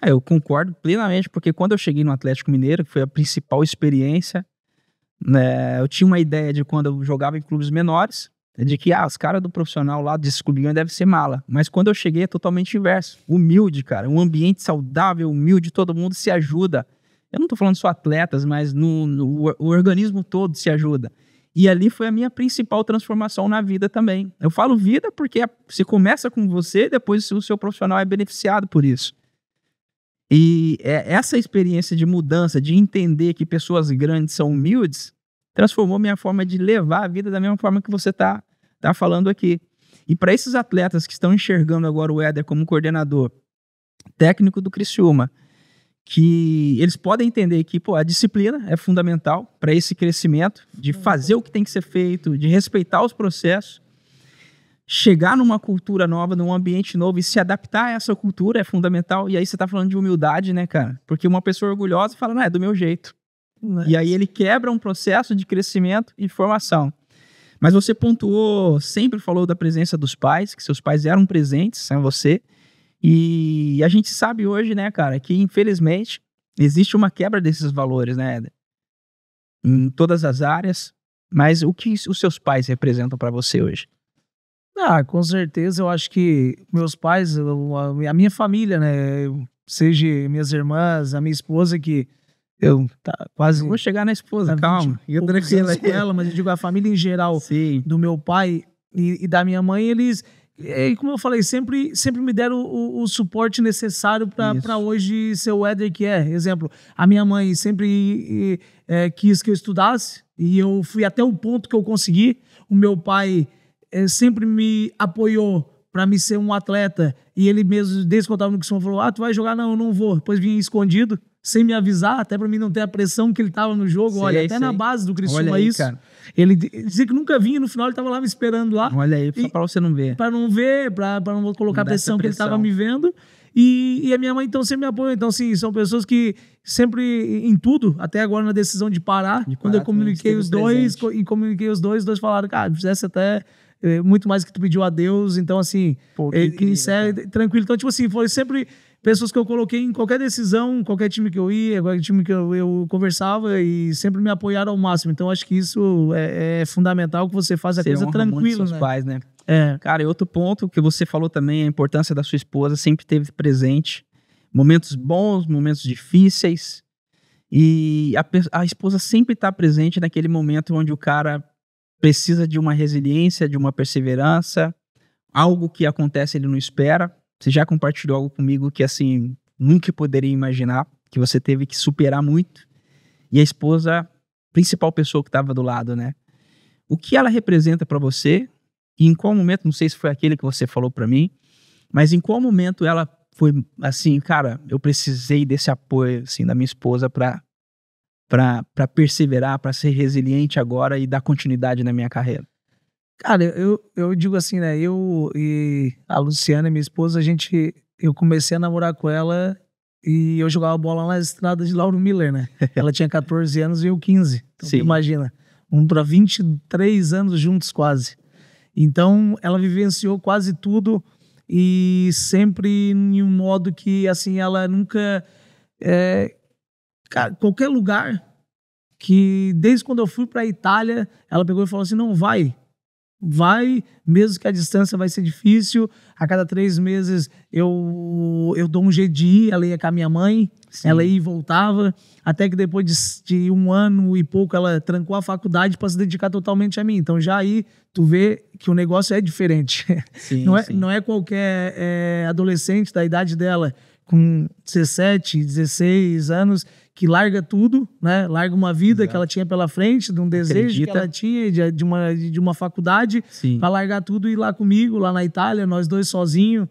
Eu concordo plenamente, porque quando eu cheguei no Atlético Mineiro, que foi a principal experiência, né, eu tinha uma ideia de quando eu jogava em clubes menores, de que os caras do profissional lá desse clubinho devem ser mala. Mas quando eu cheguei é totalmente inverso. Humilde, cara. Um ambiente saudável, humilde, todo mundo se ajuda. eu não tô falando só atletas, mas o organismo todo se ajuda. E ali foi a minha principal transformação na vida também. Eu falo vida porque você começa com você, depois o seu profissional é beneficiado por isso. E essa experiência de mudança, de entender que pessoas grandes são humildes, transformou minha forma de levar a vida da mesma forma que você tá falando aqui. E para esses atletas que estão enxergando agora o Éder como coordenador técnico do Criciúma, que eles podem entender que a disciplina é fundamental para esse crescimento, de fazer o que tem que ser feito, de respeitar os processos, chegar numa cultura nova, num ambiente novo e se adaptar a essa cultura é fundamental. E aí você tá falando de humildade, né, cara? Porque uma pessoa orgulhosa fala, não, é do meu jeito. E aí ele quebra um processo de crescimento e formação. Mas você pontuou, sempre falou da presença dos pais, que seus pais eram presentes em você. E a gente sabe hoje, né, cara, que infelizmente existe uma quebra desses valores, né, Éder? Em todas as áreas. Mas o que os seus pais representam para você hoje? Com certeza, eu acho que meus pais, a minha família, né, seja minhas irmãs, a minha esposa, que eu quase... Vou chegar na esposa, calma. Eu com ela, mas eu digo a família em geral. Sim. Do meu pai e da minha mãe, eles, como eu falei, sempre me deram o suporte necessário para hoje ser o Éder que é. Exemplo, a minha mãe sempre quis que eu estudasse e eu fui até o ponto que eu consegui. O meu pai sempre me apoiou para me ser um atleta e ele mesmo, desde que eu estava no Criciúma, falou, tu vai jogar? Não, eu não vou. Depois vinha escondido, sem me avisar, até para mim não ter a pressão que ele tava no jogo. Olha, até na base do Criciúma aí, isso. Cara. Ele dizia que nunca vinha, no final ele tava lá me esperando lá. Olha aí, só para você não ver. Para não ver, para não colocar pressão que ele tava me vendo. E a minha mãe, então, sempre me apoiou. Então, sim, são pessoas que sempre, em tudo, até agora na decisão de parar, quando eu comuniquei os dois, falaram, cara, fizesse até muito mais que tu pediu a Deus. Então, assim, isso é tranquilo. Então, tipo assim, foi sempre pessoas que eu coloquei em qualquer decisão, qualquer time que eu ia, qualquer time que eu conversava, e sempre me apoiaram ao máximo. Então, acho que isso é fundamental, que você faz a coisa tranquila, seus pais, né? Cara, e outro ponto que você falou também, a importância da sua esposa, sempre teve presente. Momentos bons, momentos difíceis. E a esposa sempre está presente naquele momento onde o cara precisa de uma resiliência, de uma perseverança, algo que acontece ele não espera. Você já compartilhou algo comigo que, assim, nunca poderia imaginar, que você teve que superar muito. E a esposa, principal pessoa que estava do lado, né? O que ela representa para você? E em qual momento, não sei se foi aquele que você falou para mim, mas em qual momento ela foi assim, cara, eu precisei desse apoio, assim, da minha esposa para perseverar, para ser resiliente agora e dar continuidade na minha carreira? Cara, eu digo assim, né? Eu e a Luciana, minha esposa, eu comecei a namorar com ela e eu jogava bola lá na estrada de Lauro Miller, né? Ela tinha 14 anos e eu 15. Então, imagina, para 23 anos juntos quase. Então, ela vivenciou quase tudo e sempre em um modo que, assim, ela nunca... Cara, qualquer lugar que, desde quando eu fui para a Itália, ela pegou e falou assim, não, vai, mesmo que a distância vai ser difícil, a cada 3 meses eu dou um jeito de ir, ela ia com a minha mãe, ela ia e voltava, até que depois de 1 ano e pouco ela trancou a faculdade para se dedicar totalmente a mim. Então já aí tu vê que o negócio é diferente. Não é qualquer adolescente da idade dela, com 17, 16 anos, que larga tudo, né? Larga uma vida que ela tinha pela frente, de um desejo que ela tinha de uma faculdade, para largar tudo e ir lá comigo, lá na Itália, nós dois sozinhos,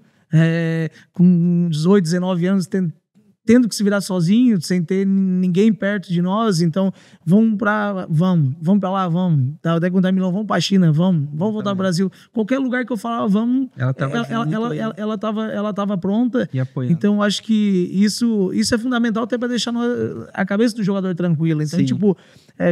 com 18, 19 anos, tendo que se virar sozinho, sem ter ninguém perto de nós. Então, vamos pra lá, vamos. Até quando Milão, vamos pra China, vamos voltar ao Brasil. Qualquer lugar que eu falava, vamos. Ela tava pronta. E apoiando. Então, acho que isso é fundamental até para deixar a cabeça do jogador tranquila. Então, tipo,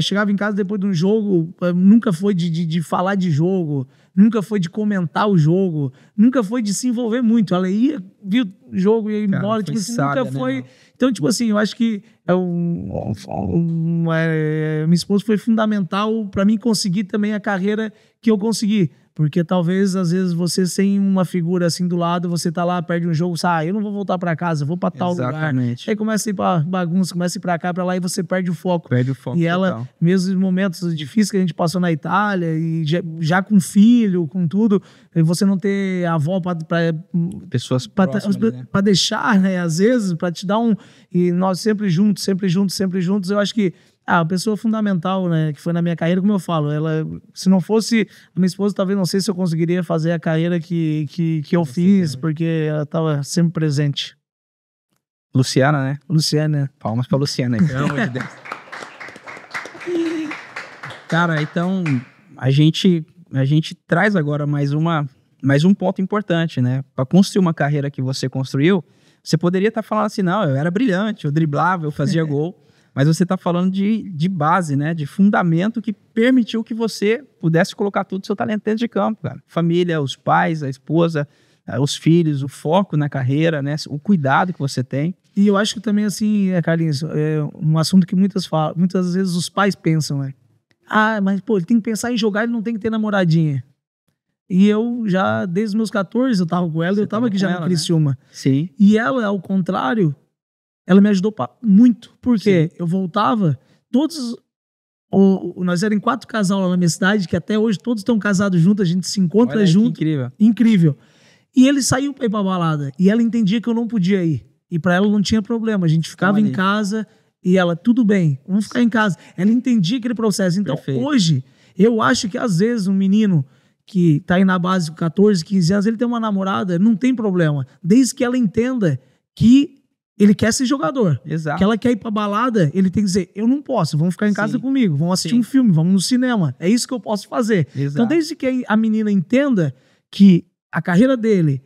chegava em casa depois de um jogo, nunca foi de falar de jogo, nunca foi de comentar o jogo, nunca foi de se envolver muito. Ela ia, viu o jogo e ia embora. Tipo assim, nunca foi. Né, então, tipo assim, eu acho que minha esposa foi fundamental para mim conseguir também a carreira que eu consegui. Porque talvez, às vezes, você sem uma figura assim do lado, você tá lá, perde um jogo, eu não vou voltar pra casa, eu vou pra tal lugar. Aí começa a ir pra bagunça, começa a ir pra cá, pra lá, e você perde o foco. E ela, total. Mesmo em momentos difíceis que a gente passou na Itália, e já com filho, com tudo, você não ter avó pra pessoas próximas, né? Pra deixar, né? Às vezes, pra te dar um... E nós sempre juntos, eu acho que a pessoa fundamental, né, que foi na minha carreira, como eu falo, ela, se não fosse a minha esposa, talvez não sei se eu conseguiria fazer a carreira que eu fiz, porque ela estava sempre presente. Luciana, né? Luciana. Palmas pra Luciana aí, pelo amor de Deus. Cara, então, a gente traz agora mais um ponto importante, né? Para construir uma carreira que você construiu, você poderia estar falando assim, não, eu era brilhante, eu driblava, eu fazia gol. Mas você está falando de base, né? De fundamento que permitiu que você pudesse colocar todo o seu talento dentro de campo, cara. Família, os pais, a esposa, os filhos, o foco na carreira, né? O cuidado que você tem. E eu acho que também, assim, Carlinhos, é um assunto que muitas vezes os pais pensam, né? Mas, pô, ele tem que pensar em jogar, ele não tem que ter namoradinha. E eu já, desde os meus 14, eu tava com ela, eu tava aqui já no Criciúma. Né? Sim. E ela, ao contrário... Ela me ajudou muito, porque eu voltava, nós éramos 4 casal lá na minha cidade, que até hoje todos estão casados juntos, a gente se encontra junto. Incrível. E eles saíam pra ir pra balada, e ela entendia que eu não podia ir. E pra ela não tinha problema, a gente ficava em casa, e ela, tudo bem, vamos ficar em casa. Ela entendia aquele processo. Então, hoje, eu acho que às vezes um menino que tá aí na base com 14, 15 anos, ele tem uma namorada, não tem problema, desde que ela entenda que ele quer ser jogador. Exato. Que ela quer ir pra balada, ele tem que dizer, eu não posso, vamos ficar em casa comigo, vamos assistir um filme, vamos no cinema. É isso que eu posso fazer. Exato. Então, desde que a menina entenda que a carreira dele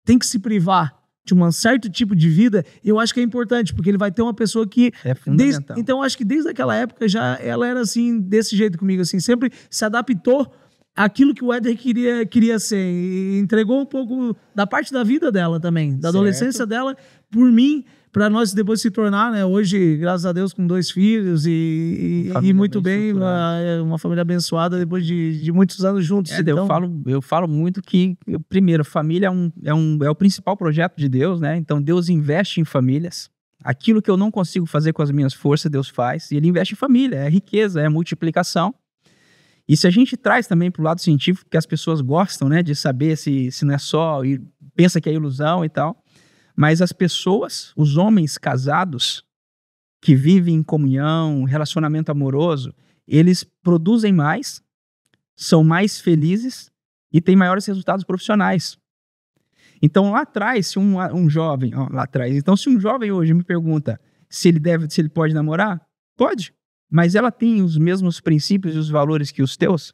tem que se privar de um certo tipo de vida, eu acho que é importante, porque ele vai ter uma pessoa que... É fundamental. Então, eu acho que desde aquela época, já ela era assim, desse jeito comigo, assim, sempre se adaptou àquilo que o Éder queria ser. E entregou um pouco da parte da vida dela também, da adolescência dela, por mim, para nós depois se tornar, né? Hoje, graças a Deus, com 2 filhos e muito bem, uma família abençoada depois de muitos anos juntos. Então... eu falo muito que, primeiro, família é o principal projeto de Deus, né? Então, Deus investe em famílias. Aquilo que eu não consigo fazer com as minhas forças, Deus faz. E Ele investe em família. É riqueza, é multiplicação. E se a gente traz também para o lado científico, que as pessoas gostam, né? De saber se não é só... E pensa que é ilusão e tal... Mas as pessoas, os homens casados, que vivem em comunhão, relacionamento amoroso, eles produzem mais, são mais felizes e têm maiores resultados profissionais. Então, lá atrás, se um jovem... Então, se um jovem hoje me pergunta se ele pode namorar, pode. Mas ela tem os mesmos princípios e os valores que os teus,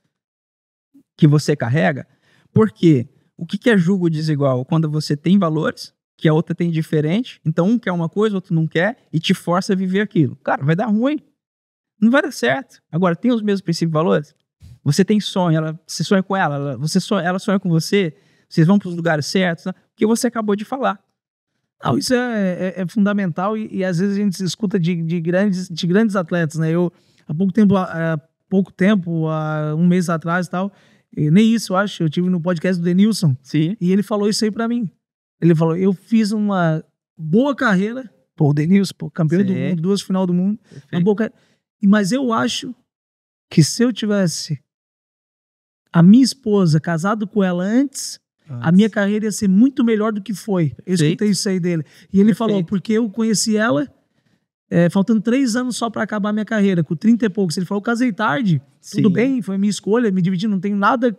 que você carrega. Por quê? O que é julgo desigual? Quando você tem valores... que a outra tem diferente, então um quer uma coisa, o outro não quer, e te força a viver aquilo. Cara, vai dar ruim. Não vai dar certo. Agora, tem os mesmos princípios e valores? Você tem sonho, você sonha com ela, ela sonha com você, vocês vão para os lugares certos, né? O que você acabou de falar. Não, isso é fundamental e às vezes a gente escuta de grandes atletas, né? Eu, há pouco tempo, há um mês atrás e tal, e nem isso, eu acho, eu tive no podcast do Denilson, sim, e ele falou isso aí pra mim. Ele falou, eu fiz uma boa carreira, o Denilson, campeão do mundo, 2 final do mundo, uma boa carreira, mas eu acho que se eu tivesse a minha esposa casado com ela antes, a minha carreira ia ser muito melhor do que foi. Eu escutei isso aí dele. E ele falou, porque eu conheci ela faltando 3 anos só pra acabar a minha carreira, com 30 e poucos. Ele falou, eu casei tarde, tudo bem, foi minha escolha, me dividi, não tenho nada...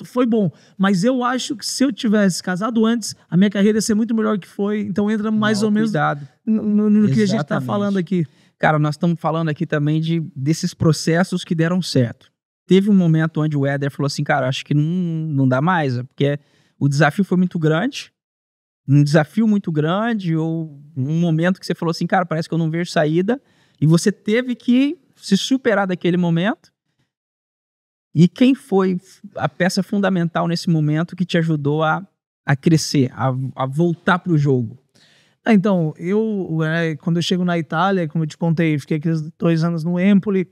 Foi bom, mas eu acho que se eu tivesse casado antes, a minha carreira ia ser muito melhor que foi. Então entra mais ou menos no que a gente tá falando aqui. Cara, nós estamos falando aqui também desses processos que deram certo. Teve um momento onde o Éder falou assim, cara, acho que não dá mais, porque o desafio foi muito grande, ou um momento que você falou assim, cara, parece que eu não vejo saída, e você teve que se superar daquele momento. E quem foi a peça fundamental nesse momento que te ajudou a crescer, a voltar para o jogo? Então, quando eu chego na Itália, como eu te contei, fiquei aqueles 2 anos no Empoli,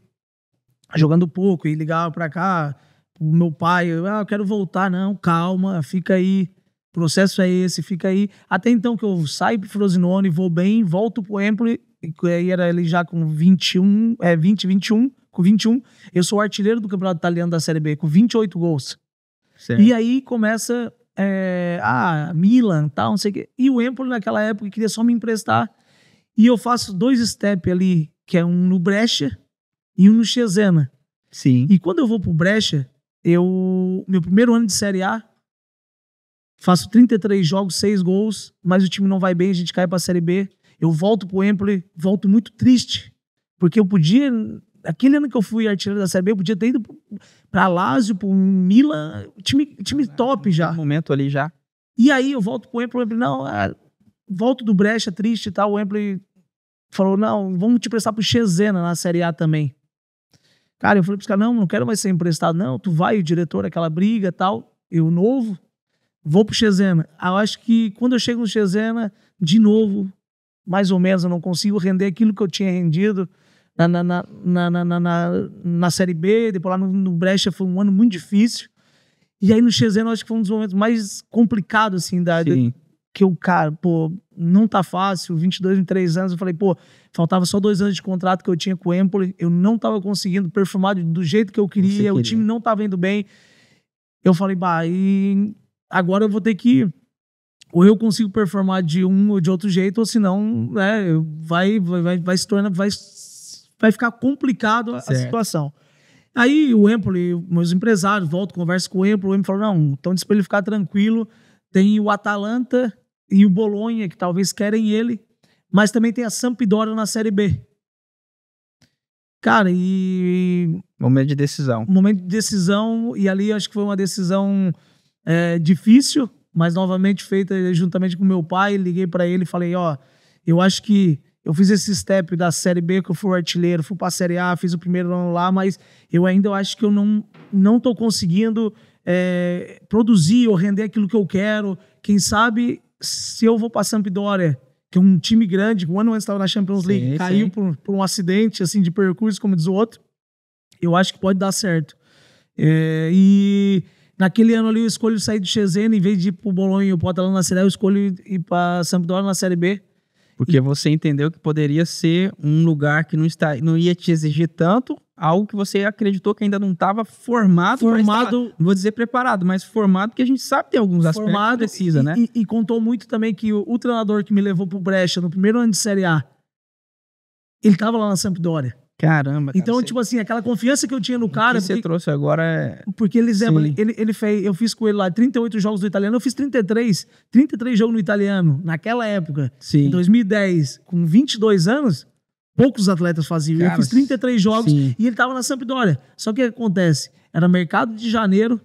jogando pouco, e ligava para cá, pro meu pai, eu quero voltar. Não, calma, fica aí. O processo é esse, fica aí. Até então que eu saio pro Frosinone, vou bem, volto pro Empoli, e aí era ele já com 21, 21, com 21. Eu sou o artilheiro do Campeonato Italiano da Série B, com 28 gols. Certo. E aí começa, Milan, tal, não sei o quê. E o Empoli naquela época queria só me emprestar. E eu faço 2 steps ali, que é um no Brescia e um no Cesena. Sim. E quando eu vou pro Brescia, meu primeiro ano de Série A, faço 33 jogos, 6 gols, mas o time não vai bem, a gente cai pra Série B. Eu volto pro Empoli, volto muito triste, porque eu podia, aquele ano que eu fui artilheiro da Série B, eu podia ter ido pra Lazio, pro Milan, time top já. No momento ali já. E aí eu volto pro Empoli, não, volto do Brescia triste e tal, o Empoli falou, não, vamos te prestar pro Cesena na Série A também. Cara, eu falei pros caras, não quero mais ser emprestado, não, tu vai, o diretor, aquela briga e tal, eu novo, vou pro Cesena. Eu acho que quando eu chego no Cesena, de novo, mais ou menos, eu não consigo render aquilo que eu tinha rendido na Série B, depois lá no Brescia foi um ano muito difícil. E aí no Cesena, eu acho que foi um dos momentos mais complicados, assim, que o cara, pô, não tá fácil, 22, 23 anos, eu falei, pô, faltava só 2 anos de contrato que eu tinha com o Empoli, eu não tava conseguindo performar do jeito que eu queria, o time não tava indo bem. Eu falei, e agora eu vou ter que, ou eu consigo performar de um ou de outro jeito, ou senão, né, vai se tornar, vai ficar complicado a situação. Aí o Empoli, meus empresários, voltam, converso com o Empoli falou, não, então diz pra ele ficar tranquilo, tem o Atalanta e o Bolonha, que talvez querem ele, mas também tem a Sampdoria na Série B. Cara, e... Momento de decisão. Momento de decisão, e ali acho que foi uma decisão difícil, mas novamente feita juntamente com meu pai, liguei pra ele e falei, eu acho que eu fiz esse step da Série B, que eu fui artilheiro, fui pra Série A, fiz o primeiro ano lá, mas eu acho que eu não tô conseguindo produzir ou render aquilo que eu quero. Quem sabe, se eu vou pra Sampdoria, que é um time grande, um ano antes estava na Champions League, caiu por um acidente assim, de percurso, como diz o outro, eu acho que pode dar certo. E naquele ano ali eu escolho sair do Cesena, em vez de ir pro Bolonha ou pro Atalanta na Série A, eu escolho ir pra Sampdoria na Série B. Porque você entendeu que poderia ser um lugar que não ia te exigir tanto, algo que você acreditou que ainda não estava formado, não vou dizer preparado, mas formado, porque a gente sabe que tem alguns aspectos que precisa, né? E contou muito também que o treinador que me levou pro Brescia no primeiro ano de Série A, ele tava lá na Sampdoria. Caramba. Então, tipo assim, aquela confiança que eu tinha no cara... O que você trouxe agora Porque ele fez... Eu fiz com ele lá 38 jogos do italiano, eu fiz 33 jogos no italiano, naquela época, em 2010, com 22 anos, poucos atletas faziam. Cara, eu fiz 33 jogos e ele tava na Sampdoria. Só que o que acontece? Era mercado de janeiro,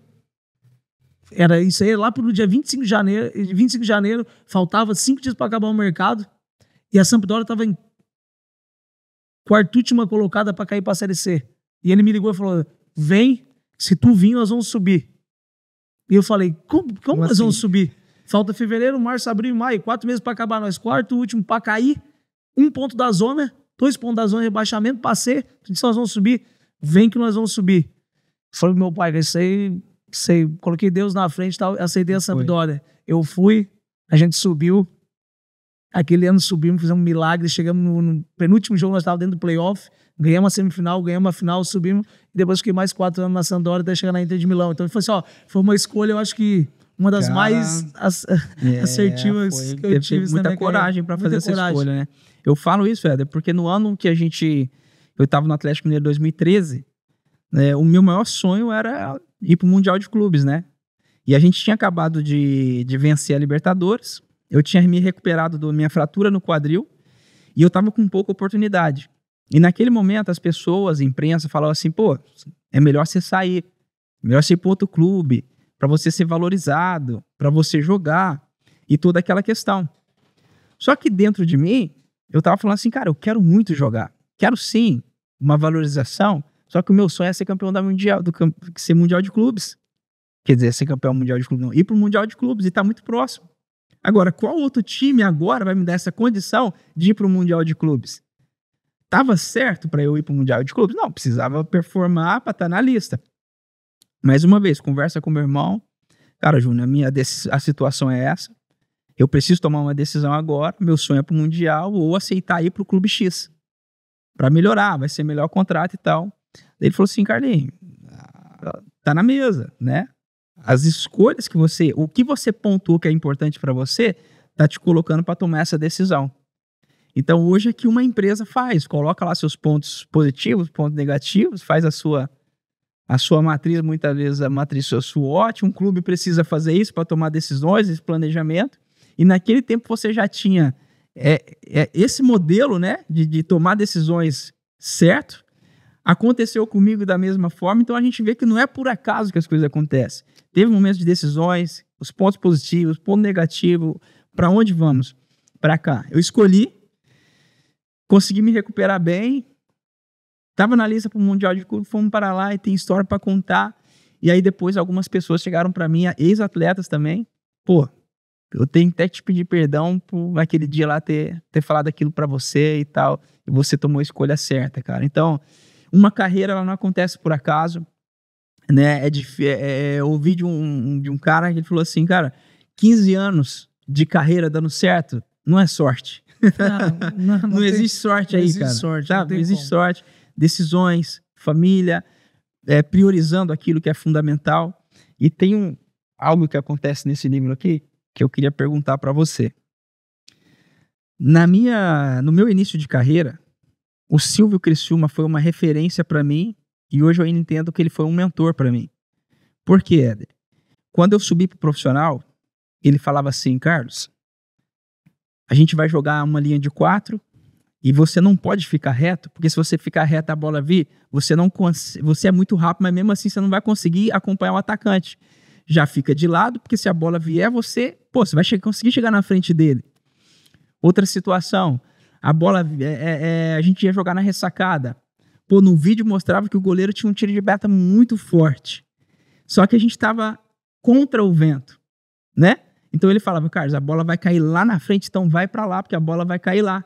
era isso aí, lá pro dia 25 de janeiro, faltava 5 dias para acabar o mercado, e a Sampdoria tava em quarta última colocada para cair para a Série C. E ele me ligou e falou, vem, se tu vir, nós vamos subir. E eu falei, como nós vamos subir? Falta fevereiro, março, abril, maio, 4 meses para acabar, nós quarto, último para cair, 1 ponto da zona, 2 pontos da zona de rebaixamento, passei, tu disse, nós vamos subir, vem que nós vamos subir. Falei pro meu pai, coloquei Deus na frente e tal, aceitei a Sampdoria. Eu fui, a gente subiu, aquele ano subimos, fizemos um milagre, chegamos no penúltimo jogo, nós estávamos dentro do playoff, ganhamos a semifinal, ganhamos a final, subimos, e depois fiquei mais 4 anos na Sampdoria até chegar na Inter de Milão. Então foi assim, foi uma escolha, eu acho que uma das mais assertivas que eu tive. Muita coragem para fazer essa escolha, né? Eu falo isso, Éder, porque no ano que eu estava no Atlético Mineiro 2013, o meu maior sonho era ir para o Mundial de Clubes, né? E a gente tinha acabado de vencer a Libertadores, eu tinha me recuperado da minha fratura no quadril e eu estava com pouca oportunidade. E naquele momento as pessoas, a imprensa, falavam assim, pô, é melhor você sair, melhor você ir para outro clube, para você ser valorizado, para você jogar e toda aquela questão. Só que dentro de mim, eu estava falando assim, cara, eu quero muito jogar, quero sim uma valorização, só que o meu sonho é ser campeão ser mundial de clubes. Quer dizer, ser campeão mundial de clubes, não, ir para o mundial de clubes e tá muito próximo. Agora, qual outro time agora vai me dar essa condição de ir para o Mundial de Clubes? Tava certo para eu ir para o Mundial de Clubes? Não, precisava performar para estar na lista. Mais uma vez, conversa com meu irmão. Cara, Júnior, a situação é essa. Eu preciso tomar uma decisão agora. Meu sonho é pro Mundial ou aceitar ir pro Clube X. Pra melhorar, vai ser melhor contrato e tal. Daí ele falou assim, Carlinhos, tá na mesa, né? As escolhas que o que você pontuou que é importante pra você, tá te colocando pra tomar essa decisão. Então hoje é que uma empresa faz, coloca lá seus pontos positivos, pontos negativos, faz a sua matriz, muitas vezes a matriz SWOT, um clube precisa fazer isso para tomar decisões, esse planejamento, e naquele tempo você já tinha esse modelo, né, de tomar decisões certo. Aconteceu comigo da mesma forma, então a gente vê que não é por acaso que as coisas acontecem. Teve momentos de decisões, os pontos positivos, ponto negativo, para onde vamos? Para cá. Eu escolhi, consegui me recuperar bem, estava na lista para o Mundial de Clube, fomos para lá e tem história para contar. E aí depois algumas pessoas chegaram para mim, ex-atletas também. Pô, eu tenho até que te pedir perdão por aquele dia lá ter falado aquilo para você e tal. E você tomou a escolha certa, cara. Então, uma carreira ela não acontece por acaso, né? Eu ouvi de um cara que ele falou assim, cara, 15 anos de carreira dando certo, não é sorte. Não existe sorte aí, cara. Não existe sorte. Decisões, família, priorizando aquilo que é fundamental. E tem algo que acontece nesse livro aqui que eu queria perguntar para você. No meu início de carreira, o Silvio Criciúma foi uma referência para mim e hoje eu ainda entendo que ele foi um mentor para mim. Por quê, Éder? Quando eu subi pro profissional, ele falava assim, Carlos, a gente vai jogar uma linha de 4 e você não pode ficar reto, porque se você ficar reto a bola vir, você é muito rápido, mas mesmo assim você não vai conseguir acompanhar o atacante. Já fica de lado, porque se a bola vier, você vai conseguir chegar na frente dele. Outra situação, a bola, a gente ia jogar na ressacada. No vídeo mostrava que o goleiro tinha um tiro de meta muito forte. Só que a gente estava contra o vento, né? Então ele falava, Carlos, a bola vai cair lá na frente, então vai para lá, porque a bola vai cair lá.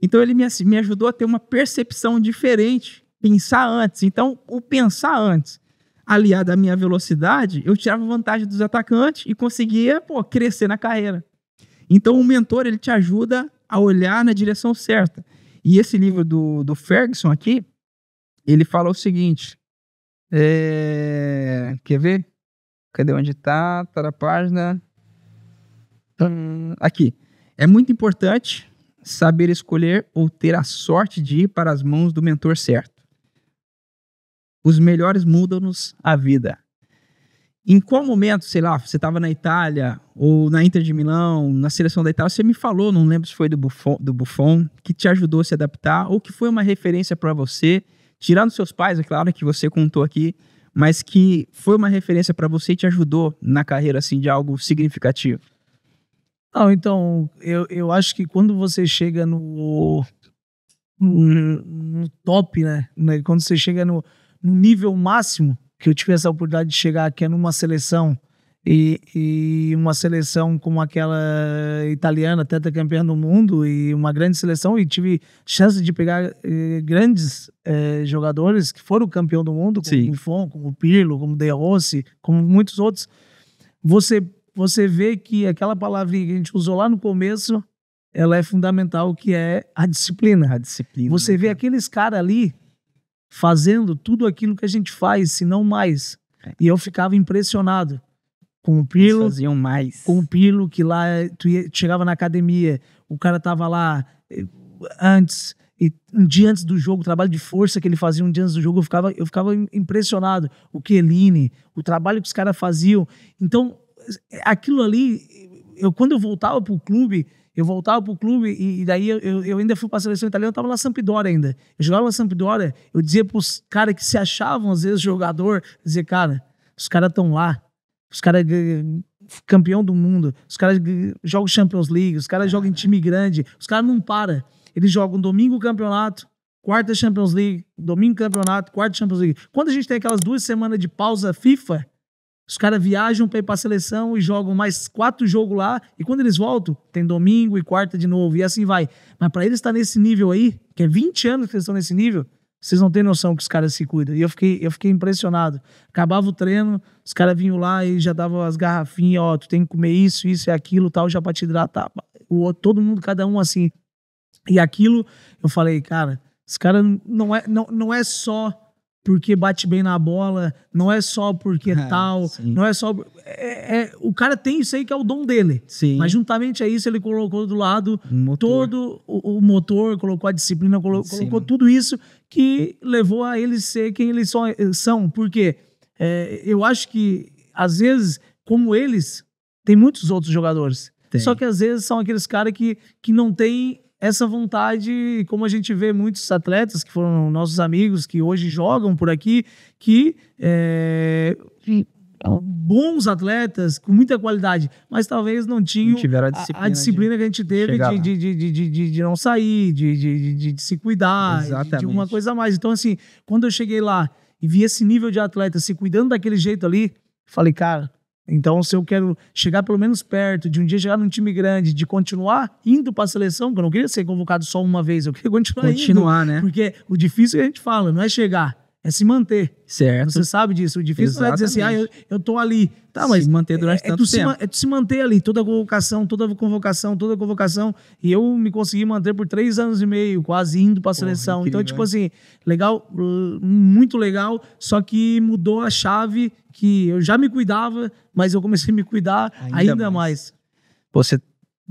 Então ele me ajudou a ter uma percepção diferente, pensar antes. Então o pensar antes, aliado à minha velocidade, eu tirava vantagem dos atacantes e conseguia, crescer na carreira. Então o mentor, ele te ajuda a olhar na direção certa. E esse livro do Ferguson aqui, ele fala o seguinte, quer ver? Cadê onde tá? Tá na página... Aqui. É muito importante saber escolher ou ter a sorte de ir para as mãos do mentor certo. Os melhores mudam-nos a vida. Em qual momento, sei lá, você estava na Itália ou na Inter de Milão, na seleção da Itália, você me falou, não lembro se foi do Buffon, que te ajudou a se adaptar ou que foi uma referência para você, tirando seus pais, é claro, que você contou aqui, mas que foi uma referência para você e te ajudou na carreira assim, de algo significativo. Não, então, eu acho que quando você chega no top, né? Quando você chega no nível máximo, que eu tive essa oportunidade de chegar aqui numa seleção, e uma seleção como aquela italiana, tetracampeã do mundo, e uma grande seleção, e tive chance de pegar grandes jogadores que foram campeão do mundo, como o Buffon, como o Pirlo, como o De Rossi, como muitos outros. Você vê que aquela palavrinha que a gente usou lá no começo, ela é fundamental, que é a disciplina. Você vê aqueles caras ali fazendo tudo aquilo que a gente faz, se não mais. E eu ficava impressionado com o Pirlo. Eles faziam mais. Com o Pirlo, que lá tu chegava na academia, o cara tava lá antes, e um dia antes do jogo, o trabalho de força que ele fazia um dia antes do jogo, eu ficava impressionado. O Chiellini, o trabalho que os caras faziam. Então, aquilo ali, quando eu voltava pro clube, e daí eu ainda fui pra seleção italiana, eu tava na Sampdoria ainda. Eu jogava na Sampdoria, eu dizia pros caras que se achavam, às vezes, jogador, dizia, cara, os caras estão lá, os caras campeão do mundo, os caras jogam Champions League, os caras jogam em time grande, os caras não param. Eles jogam domingo campeonato, quarta Champions League, domingo campeonato, quarta Champions League. Quando a gente tem aquelas 2 semanas de pausa FIFA, os caras viajam para ir para a seleção e jogam mais 4 jogos lá, e quando eles voltam, tem domingo e quarta de novo, e assim vai. Mas para eles estar nesse nível aí, que é 20 anos que eles estão nesse nível, Vocês não têm noção que os caras se cuidam. E eu fiquei impressionado. Acabava o treino, os caras vinham lá e já davam as garrafinhas, ó, tu tem que comer isso e aquilo, tal, já pra te hidratar. Todo mundo, cada um assim. E aquilo, eu falei, cara, esse cara não é só porque bate bem na bola, não é só porque tal, não é só... o cara tem isso aí que é o dom dele. Sim. Mas juntamente a isso, ele colocou do lado todo o motor, colocou a disciplina, colocou tudo isso que levou a eles ser quem eles são. Porque eu acho que, às vezes, como eles, tem muitos outros jogadores. Só que, às vezes, são aqueles caras que não têm essa vontade, como a gente vê muitos atletas que foram nossos amigos, que hoje jogam por aqui, que bons atletas, com muita qualidade, mas talvez não tinham a disciplina que a gente teve de não sair, de se cuidar, de uma coisa a mais. Então, assim, quando eu cheguei lá e vi esse nível de atleta se cuidando daquele jeito ali, falei, cara... Então, se eu quero chegar pelo menos perto, de um dia chegar num time grande, de continuar indo para a seleção, porque eu não queria ser convocado só uma vez, eu queria continuar indo, né? Porque o difícil que a gente fala, não é chegar, é se manter. Certo. Você sabe disso. O difícil não é dizer assim, eu tô ali. Tá, mas se manter durante tanto tempo. É tu se manter ali, toda convocação. E eu me consegui manter por 3 anos e meio, quase indo pra seleção. Incrível, então, tipo assim, legal, muito legal. Só que mudou a chave, que eu já me cuidava, mas eu comecei a me cuidar ainda mais.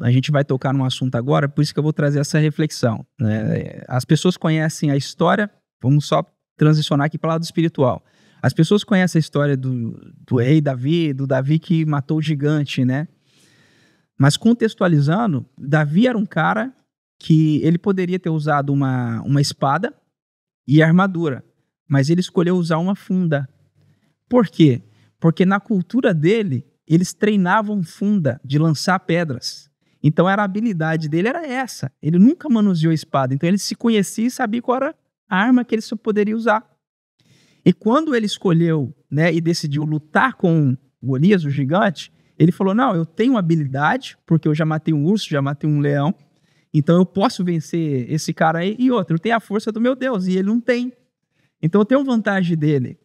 A gente vai tocar num assunto agora, por isso que eu vou trazer essa reflexão, né? As pessoas conhecem a história, vamos só transicionar aqui para o lado espiritual. As pessoas conhecem a história do rei Davi, do Davi que matou o gigante, né? Mas contextualizando, Davi era um cara que ele poderia ter usado uma espada e armadura, mas ele escolheu usar uma funda. Por quê? Porque na cultura dele, eles treinavam funda de lançar pedras. Então a habilidade dele era essa. Ele nunca manuseou a espada, então ele se conhecia e sabia qual era a arma que ele só poderia usar. E quando ele escolheu, né, e decidiu lutar com Golias, o gigante, ele falou, não, eu tenho habilidade, porque eu já matei um urso, já matei um leão, então eu posso vencer esse cara aí. E outro, eu tenho a força do meu Deus, e ele não tem. Então eu tenho vantagem dele.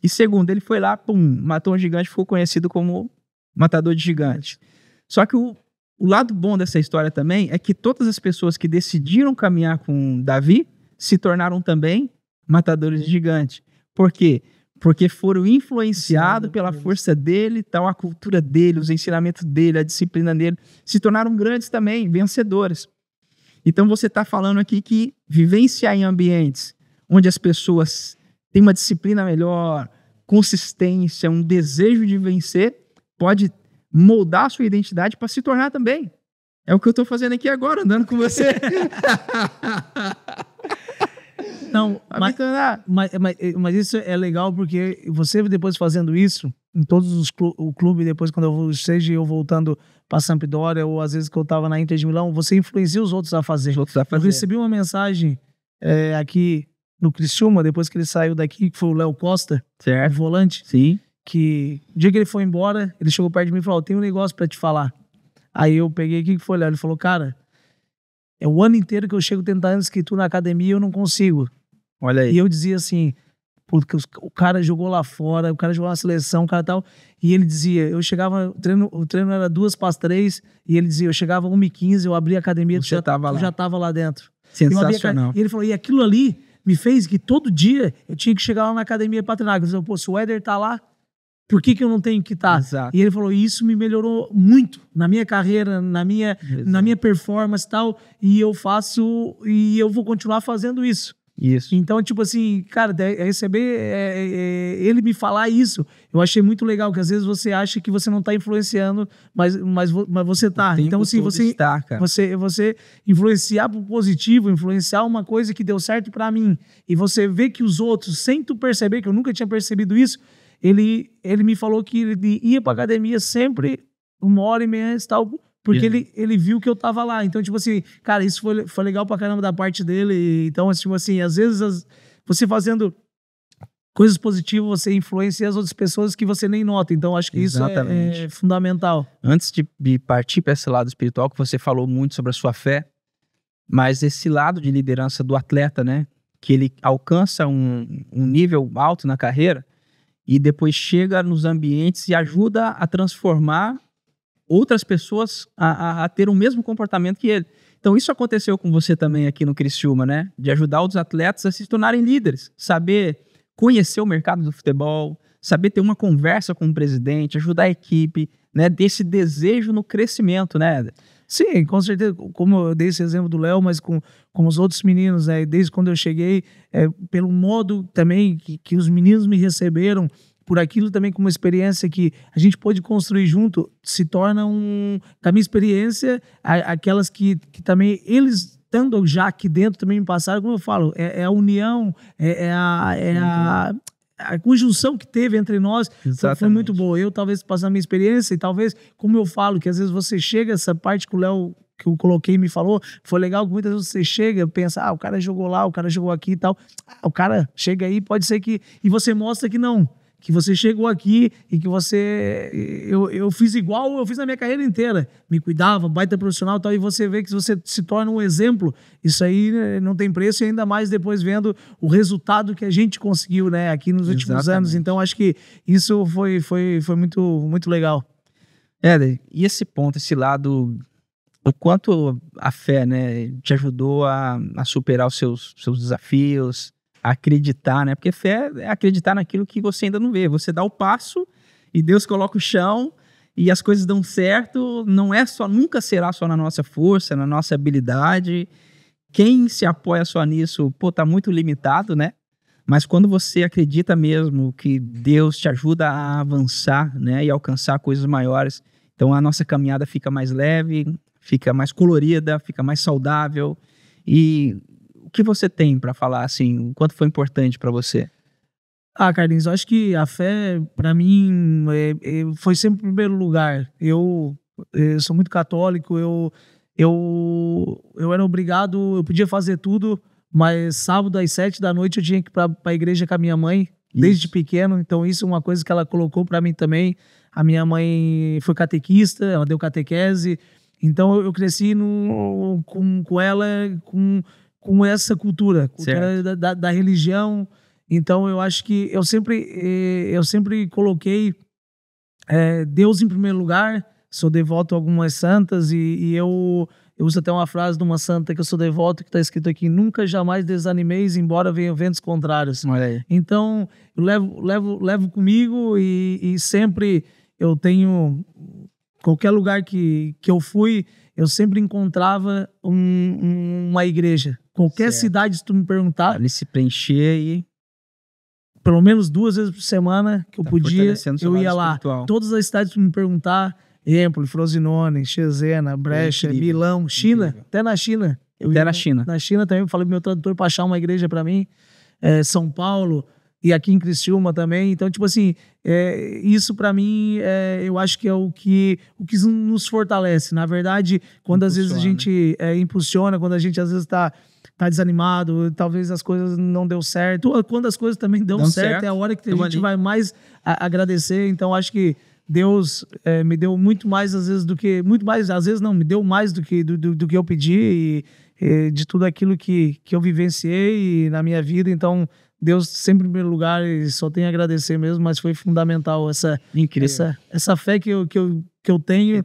E segundo, ele foi lá, matou um gigante, ficou conhecido como matador de gigante. Só que o lado bom dessa história também é que todas as pessoas que decidiram caminhar com Davi se tornaram também matadores de gigante. Por quê? Porque foram influenciados pela força dele, tal, a cultura dele, os ensinamentos dele, a disciplina dele, se tornaram grandes também, vencedores. Então você está falando aqui que vivenciar em ambientes onde as pessoas têm uma disciplina melhor, consistência, um desejo de vencer, pode moldar a sua identidade para se tornar também. É o que eu estou fazendo aqui agora, andando com você. Não, mas isso é legal porque você depois fazendo isso, em todos os clubes, depois quando seja eu voltando para Sampdoria ou às vezes que eu estava na Inter de Milão, você influencia os outros a fazer. Eu recebi uma mensagem aqui no Criciúma, depois que ele saiu daqui, que foi o Léo Costa, certo, o volante, sim, que o dia que ele foi embora, ele chegou perto de mim e falou, tem um negócio para te falar. Aí eu peguei, o que foi, Léo? Ele falou, cara, é o ano inteiro que eu chego tentando inscrito na academia e eu não consigo. Olha aí. E eu dizia assim, porque o cara jogou lá fora, o cara jogou na seleção, o cara tal, e ele dizia, eu chegava, o treino era 2:03, e ele dizia, eu chegava 1:15, eu abria a academia, tu já tava lá dentro. Sensacional. E ele falou, e aquilo ali me fez que todo dia eu tinha que chegar lá na academia pra treinar. Eu falei, pô, se o Éder tá lá, por que eu não tenho que estar? Exato. E ele falou, isso me melhorou muito na minha carreira, na minha performance e tal, e eu vou continuar fazendo isso. Isso. Então, tipo assim, cara, receber ele me falar isso, eu achei muito legal, que às vezes você acha que você não tá influenciando, mas você tá. Então, assim, você influenciar pro positivo, influenciar uma coisa que deu certo pra mim, e você vê que os outros, sem tu perceber, que eu nunca tinha percebido isso, ele me falou que ele ia pra academia sempre 1h30 antes e tal, porque ele viu que eu tava lá. Então, tipo assim, cara, isso foi legal pra caramba da parte dele. Então, tipo assim, às vezes você fazendo coisas positivas, você influencia as outras pessoas que você nem nota. Então, acho que exatamente, isso é fundamental. Antes de partir para esse lado espiritual, que você falou muito sobre a sua fé, mas esse lado de liderança do atleta, né? que ele alcança um nível alto na carreira e depois chega nos ambientes e ajuda a transformar outras pessoas a ter o mesmo comportamento que ele. Então isso aconteceu com você também aqui no Criciúma, né? De ajudar os atletas a se tornarem líderes, saber conhecer o mercado do futebol, saber ter uma conversa com o presidente, ajudar a equipe, né? Desse desejo no crescimento, né, Éder? Sim, com certeza, como eu dei esse exemplo do Léo, mas com os outros meninos, né? Desde quando eu cheguei, pelo modo também que os meninos me receberam, por aquilo também como experiência que a gente pôde construir junto, se torna da minha experiência, aquelas que também eles, estando já aqui dentro, também me passaram, como eu falo, a união, a conjunção que teve entre nós foi muito boa. Eu talvez passar a minha experiência e talvez, como eu falo, que às vezes você chega, essa parte que o Léo, que eu coloquei, me falou, foi legal que muitas vezes você chega, pensa, o cara jogou lá, o cara jogou aqui e tal. O cara chega aí, pode ser que... E você mostra que não, que você chegou aqui e que você... Eu fiz igual eu fiz na minha carreira inteira. Me cuidava, baita profissional e tal, e você vê que você se torna um exemplo. Isso aí, né, não tem preço, e ainda mais depois vendo o resultado que a gente conseguiu, né, aqui nos últimos anos. Então, acho que isso foi muito, muito legal. Éder, e esse ponto, esse lado, o quanto a fé, né, te ajudou a superar os seus desafios, a acreditar, né? Porque fé é acreditar naquilo que você ainda não vê. Você dá o passo e Deus coloca o chão e as coisas dão certo. Não é só, nunca será só na nossa força, na nossa habilidade. Quem se apoia só nisso, tá muito limitado, né? Mas quando você acredita mesmo que Deus te ajuda a avançar, né, e alcançar coisas maiores, então a nossa caminhada fica mais leve, fica mais colorida, fica mais saudável. E o que você tem para falar, assim, o quanto foi importante para você? Carlinhos, eu acho que a fé, para mim, foi sempre em primeiro lugar. Eu sou muito católico, eu era obrigado, eu podia fazer tudo, mas sábado às 7 da noite eu tinha que ir para a igreja com a minha mãe, desde pequeno. Então isso é uma coisa que ela colocou para mim também. A minha mãe foi catequista, ela deu catequese. Então eu cresci com ela, com essa cultura da religião. Então eu acho que eu sempre coloquei Deus em primeiro lugar. Sou devoto a algumas santas e eu uso até uma frase de uma santa que eu sou devoto, que está escrito aqui: nunca jamais desanimeis, embora venham ventos contrários. Olha aí. Então eu levo comigo e sempre eu tenho, qualquer lugar que eu fui, eu sempre encontrava uma igreja. Qualquer cidade, se tu me perguntar, ali se preencher e pelo menos 2 vezes por semana que eu podia, eu ia lá. Espiritual. Todas as cidades, se tu me perguntar, Empoli, Frosinone, Cesena, Brecha, Milão, China, incrível. Até na China. Até na China. Na China também, eu falei pro meu tradutor para achar uma igreja para mim, São Paulo, e aqui em Criciúma também. Então, tipo assim, isso para mim, eu acho que é o que nos fortalece. Na verdade, quando às vezes a gente impulsiona, quando a gente às vezes tá desanimado, talvez as coisas não deu certo, ou quando as coisas também dão certo, é a hora que a gente vai mais agradecer. Então, acho que Deus me deu muito mais às vezes me deu mais do que eu pedi, e de tudo aquilo que eu vivenciei na minha vida. Então, Deus sempre em primeiro lugar, e só tenho a agradecer mesmo, mas foi fundamental essa fé que eu tenho.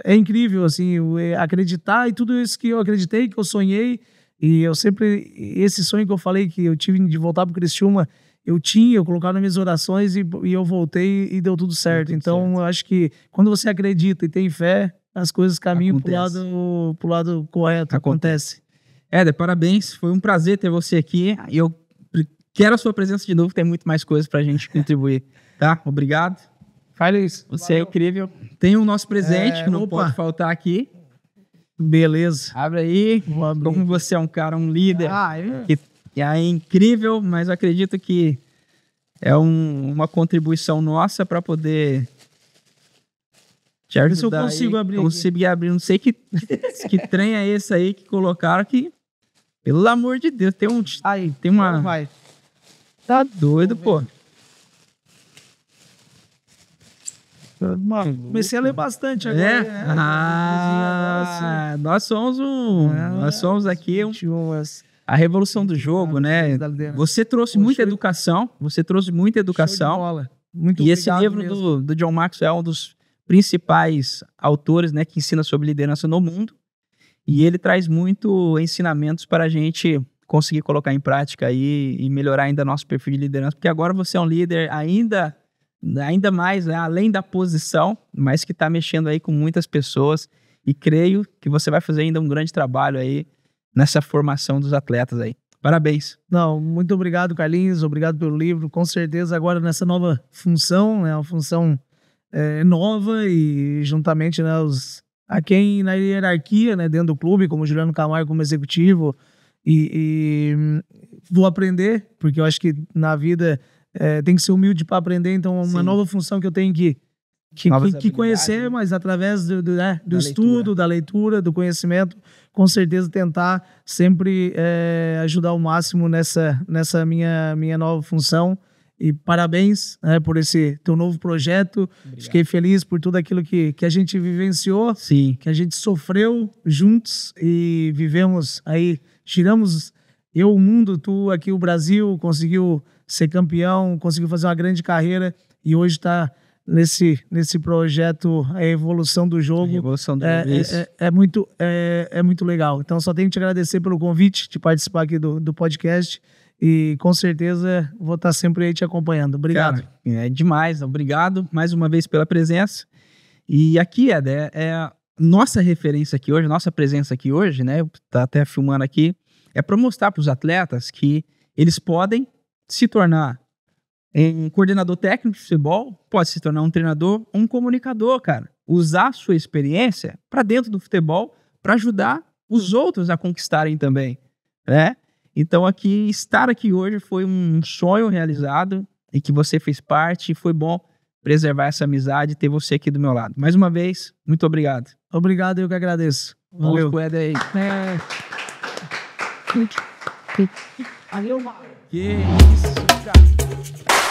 É incrível, assim, acreditar, e tudo isso que eu acreditei, que eu sonhei, e eu sempre, esse sonho que eu falei que eu tive de voltar pro Criciúma, eu colocava nas minhas orações e eu voltei e deu tudo certo. Então, eu acho que quando você acredita e tem fé, as coisas caminham pro lado correto. Acontece. Éder, parabéns, foi um prazer ter você aqui, e eu quero a sua presença de novo, tem muito mais coisas pra gente contribuir, tá? Obrigado. Faz isso. Você é incrível. Tem o nosso presente, que não pode faltar aqui. Beleza. Abre aí. Como você é um cara, um líder, que é incrível, mas eu acredito que é uma contribuição nossa para poder te ajudar. Se eu consigo abrir. Conseguir abrir. Não sei que trem é esse aí que colocaram que, pelo amor de Deus, tem uma... Vai. Tá doido, pô. Mano, comecei a ler bastante agora. Né? nós somos aqui a revolução do jogo, né? Você trouxe muita educação, Muito e esse livro mesmo. do John Maxwell é um dos principais autores, né, que ensina sobre liderança no mundo, e ele traz muito ensinamentos para a gente conseguir colocar em prática aí e melhorar ainda nosso perfil de liderança, porque agora você é um líder ainda mais, né, além da posição, mas que está mexendo aí com muitas pessoas, e creio que você vai fazer ainda um grande trabalho aí nessa formação dos atletas aí. Parabéns. Não, muito obrigado, Carlinhos, obrigado pelo livro, com certeza agora nessa nova função, né, uma função nova e juntamente, né, a quem na hierarquia, né, dentro do clube, como Juliano Camargo como executivo, e vou aprender, porque eu acho que na vida tem que ser humilde para aprender, então uma nova função que eu tenho que conhecer, mas através do estudo, da leitura, do conhecimento, com certeza tentar sempre ajudar ao máximo nessa minha nova função. E parabéns, né, por esse teu novo projeto. Obrigado. Fiquei feliz por tudo aquilo que a gente vivenciou, sim, que a gente sofreu juntos e vivemos aí, giramos o mundo, tu aqui o Brasil, conseguiu ser campeão, conseguiu fazer uma grande carreira e hoje está nesse projeto, a evolução do jogo. É muito legal. Então só tenho que te agradecer pelo convite de participar aqui do podcast. E com certeza vou estar sempre aí te acompanhando. Obrigado. Cara, é demais. Obrigado mais uma vez pela presença. E aqui, Eder, nossa referência aqui hoje, nossa presença aqui hoje, né? Tá até filmando aqui, é para mostrar para os atletas que eles podem se tornar um coordenador técnico de futebol, pode se tornar um treinador, um comunicador, cara. Usar a sua experiência para dentro do futebol para ajudar os outros a conquistarem também, né? Então, estar aqui hoje foi um sonho realizado e que você fez parte, e foi bom preservar essa amizade e ter você aqui do meu lado. Mais uma vez, muito obrigado. Obrigado, eu que agradeço. Valeu. Aí. Valeu, que isso, cara.